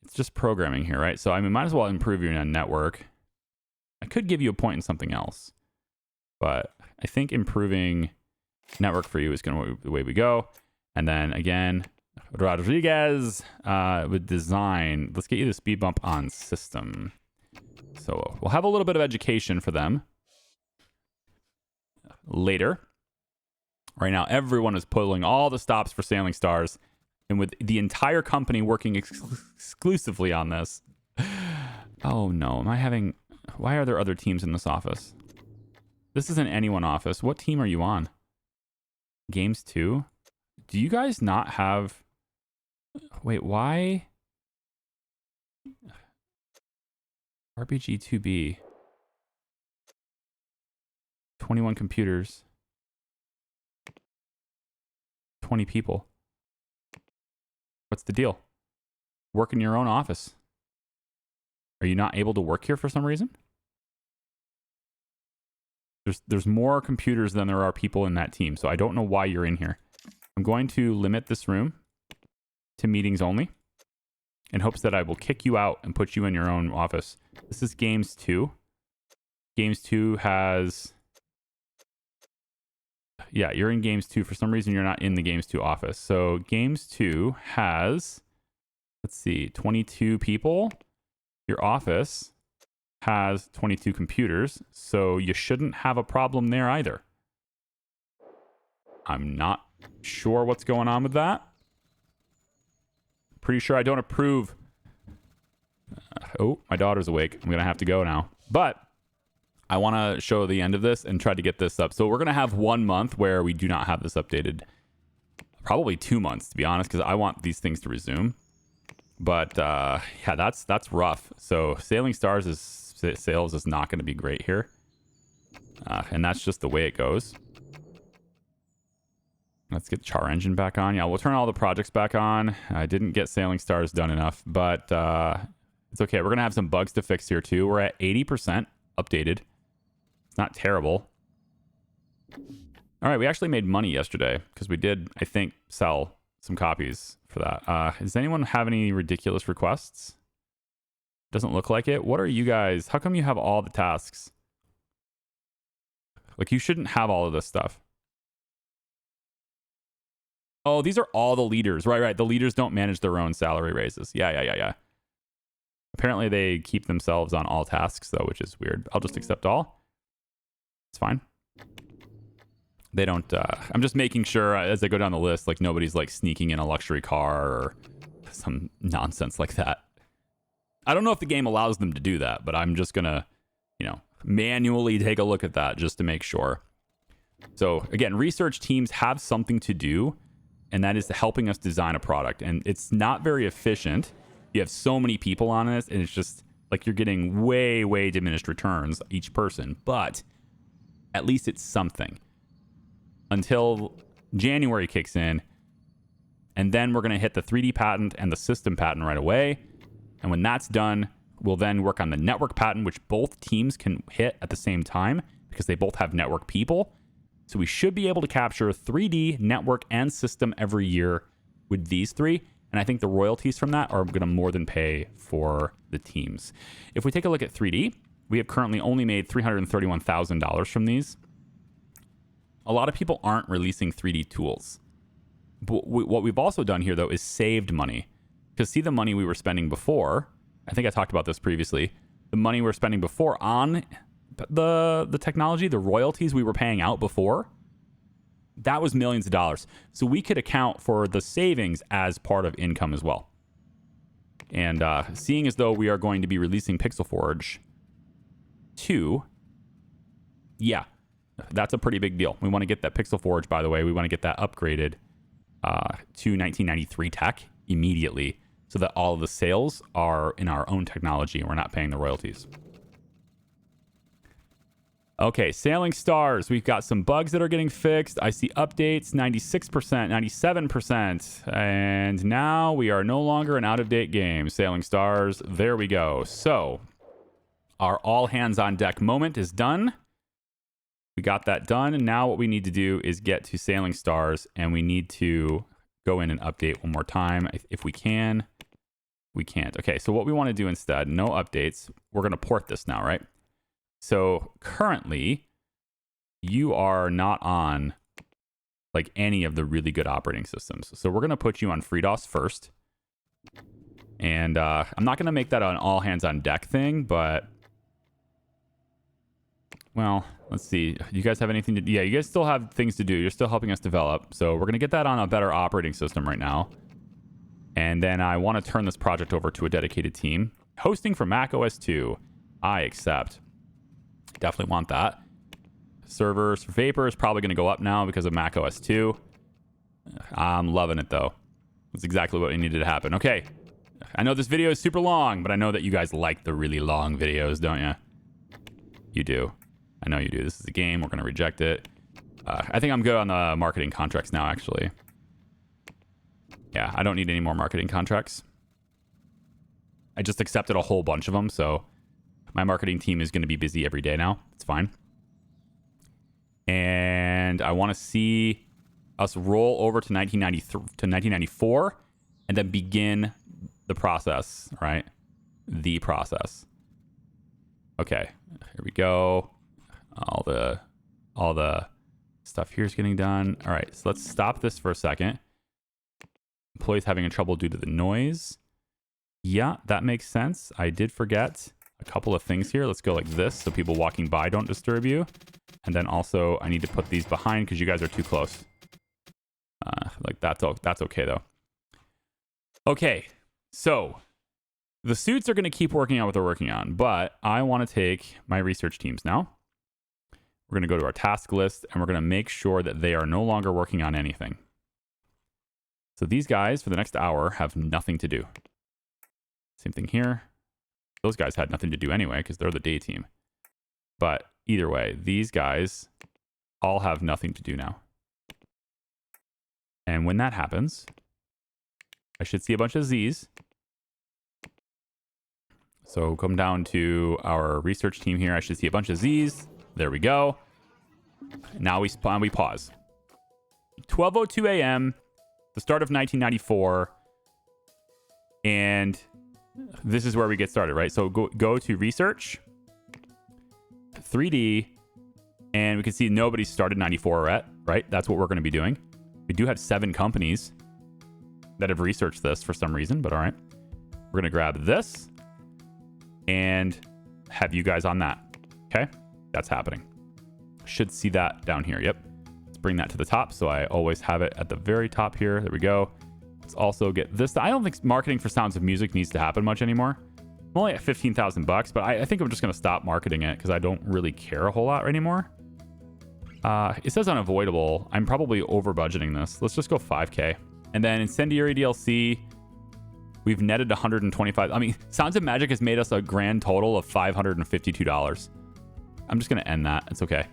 It's just programming here, right? So I mean, might as well improve your network. I could give you a point in something else, but I think improving network for you is going to be the way we go. And then again, Rodriguez with design. Let's get you the speed bump on system. So we'll have a little bit of education for them later. Right now, everyone is pulling all the stops for Sailing Stars, and with the entire company working exclusively on this. Oh no, why are there other teams in this office? This isn't anyone office. What team are you on? Games 2? Do you guys not have... Wait, why? RPG 2B. 21 computers. 20 people. What's the deal? Work in your own office. Are you not able to work here for some reason? There's more computers than there are people in that team, so I don't know why you're in here. I'm going to limit this room to meetings only in hopes that I will kick you out and put you in your own office. This is Games 2. Games 2 has... Yeah, you're in Games 2. For some reason, you're not in the Games 2 office. So Games 2 has, let's see, 22 people. Your office has 22 computers, so you shouldn't have a problem there either. I'm not sure what's going on with that. Pretty sure I don't approve. Oh, my daughter's awake. I'm going to have to go now. But I want to show the end of this and try to get this up. So we're going to have 1 month where we do not have this updated. Probably 2 months, to be honest, because I want these things to resume. But yeah, that's rough. So Sailing Stars' sales is not going to be great here. And that's just the way it goes. Let's get Char Engine back on. Yeah, we'll turn all the projects back on. I didn't get Sailing Stars done enough, but it's okay. We're going to have some bugs to fix here too. We're at 80% updated. It's not terrible. All right, we actually made money yesterday because we did, I think, sell some copies for that. Does anyone have any ridiculous requests? Doesn't look like it. What are you guys? How come you have all the tasks? Like, you shouldn't have all of this stuff. Oh, these are all the leaders. Right. The leaders don't manage their own salary raises. Yeah. Apparently, they keep themselves on all tasks, though, which is weird. I'll just accept all. It's fine. They don't... I'm just making sure, as I go down the list, like, nobody's, like, sneaking in a luxury car or some nonsense like that. I don't know if the game allows them to do that, but I'm just going to, manually take a look at that just to make sure. So, again, research teams have something to do, and that is helping us design a product. And it's not very efficient. You have so many people on this, and it's just like you're getting way, way diminished returns each person. But at least it's something. Until January kicks in, and then we're going to hit the 3D patent and the system patent right away. And when that's done, we'll then work on the network patent, which both teams can hit at the same time because they both have network people. So we should be able to capture 3D, network, and system every year with these three. And I think the royalties from that are going to more than pay for the teams. If we take a look at 3D, we have currently only made $331,000 from these. A lot of people aren't releasing 3D tools. But what we've also done here, though, is saved money. Because see the money we were spending before. I think I talked about this previously. The money we were spending before on the technology, the royalties we were paying out before, that was millions of dollars. So we could account for the savings as part of income as well. And seeing as though we are going to be releasing Pixel Forge 2, yeah, that's a pretty big deal. We want to get that Pixel Forge, by the way, we want to get that upgraded to 1993 tech immediately so that all of the sales are in our own technology and we're not paying the royalties. Okay, Sailing Stars. We've got some bugs that are getting fixed. I see updates, 96%, 97%. And now we are no longer an out-of-date game. Sailing Stars, there we go. So, our all-hands-on-deck moment is done. We got that done. And now what we need to do is get to Sailing Stars. And we need to go in and update one more time. If we can, we can't. Okay, so what we want to do instead, no updates. We're going to port this now, right? So currently, you are not on like any of the really good operating systems. So we're going to put you on FreeDOS first. And I'm not going to make that an all hands on deck thing, but well, let's see. You guys have anything to do? Yeah, you guys still have things to do. You're still helping us develop. So we're going to get that on a better operating system right now. And then I want to turn this project over to a dedicated team. Hosting for Mac OS 2. I accept. Definitely want that. Servers for Vapor is probably going to go up now because of Mac OS 2. I'm loving it, though. That's exactly what needed to happen. Okay. I know this video is super long, but I know that you guys like the really long videos, don't you? You do. I know you do. This is a game. We're going to reject it. I think I'm good on the marketing contracts now, actually. Yeah, I don't need any more marketing contracts. I just accepted a whole bunch of them, so my marketing team is going to be busy every day now. It's fine. And I want to see us roll over to 1994 and then begin the process, right? The process. Okay, here we go. All the stuff here is getting done. All right, so let's stop this for a second. Employees having trouble due to the noise. Yeah, that makes sense. I did forget a couple of things here. Let's go like this so people walking by don't disturb you. And then also I need to put these behind because you guys are too close. Like that's okay though. Okay, so the suits are going to keep working on what they're working on, but I want to take my research teams now. We're going to go to our task list and we're going to make sure that they are no longer working on anything. So these guys for the next hour have nothing to do. Same thing here. Those guys had nothing to do anyway because they're the day team. But either way, these guys all have nothing to do now. And when that happens, I should see a bunch of Z's. So come down to our research team here. I should see a bunch of Z's. There we go. Now we pause. 12:02 a.m., the start of 1994. And this is where we get started, right? So go to research, 3D, and we can see nobody started 94 yet, right? That's what we're going to be doing. We do have 7 companies that have researched this for some reason, but all right. We're going to grab this and have you guys on that. Okay, that's happening. Should see that down here. Yep. Let's bring that to the top so I always have it at the very top here. There we go. Let's also get this. I don't think marketing for Sounds of Music needs to happen much anymore. I'm only at 15,000 bucks, but I think I'm just going to stop marketing it because I don't really care a whole lot anymore. It says unavoidable. I'm probably over budgeting this. Let's just go 5K. And then Incendiary DLC, we've netted 125. I mean, Sounds of Magic has made us a grand total of $552. I'm just going to end that. It's okay.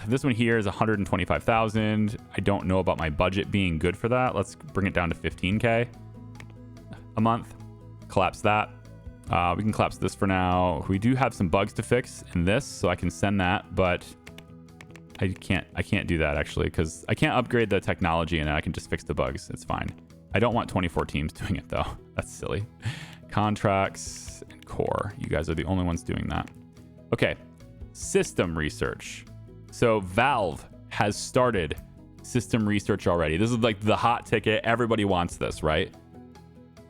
This one here is 125,000. I don't know about my budget being good for that. Let's bring it down to 15K a month. Collapse that. We can collapse this for now. We do have some bugs to fix in this, so I can send that, but I can't do that actually because I can't upgrade the technology and then I can just fix the bugs. It's fine. I don't want 24 teams doing it though. That's silly. Contracts and core. You guys are the only ones doing that. Okay. System research. So Valve has started system research already. This is like the hot ticket. Everybody wants this, right?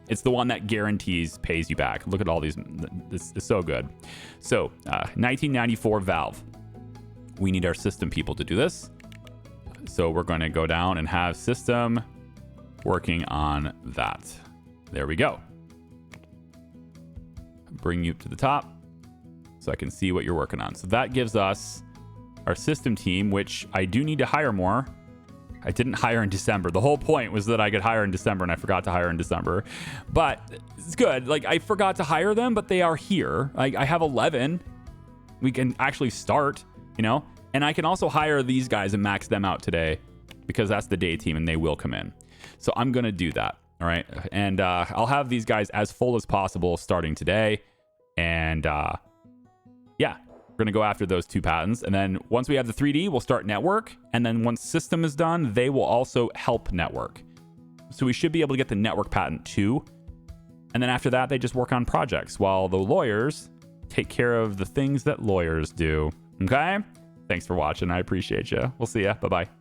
It's the one that guarantees pays you back. Look at all these. This is so good. So 1994 Valve. We need our system people to do this. So we're going to go down and have system working on that. There we go. Bring you to the top so I can see what you're working on. So that gives us our system team, which I do need to hire more. I didn't hire in December. The whole point was that I could hire in December, and I forgot to hire in December. But it's good. Like, I forgot to hire them, but they are here. I have 11. We can actually start, you know? And I can also hire these guys and max them out today because that's the day team, and they will come in. So I'm going to do that, all right? And I'll have these guys as full as possible starting today. And yeah. We're going to go after those 2 patents. And then once we have the 3D, we'll start network. And then once system is done, they will also help network. So we should be able to get the network patent too. And then after that, they just work on projects while the lawyers take care of the things that lawyers do. Okay? Thanks for watching. I appreciate you. We'll see ya. Bye-bye.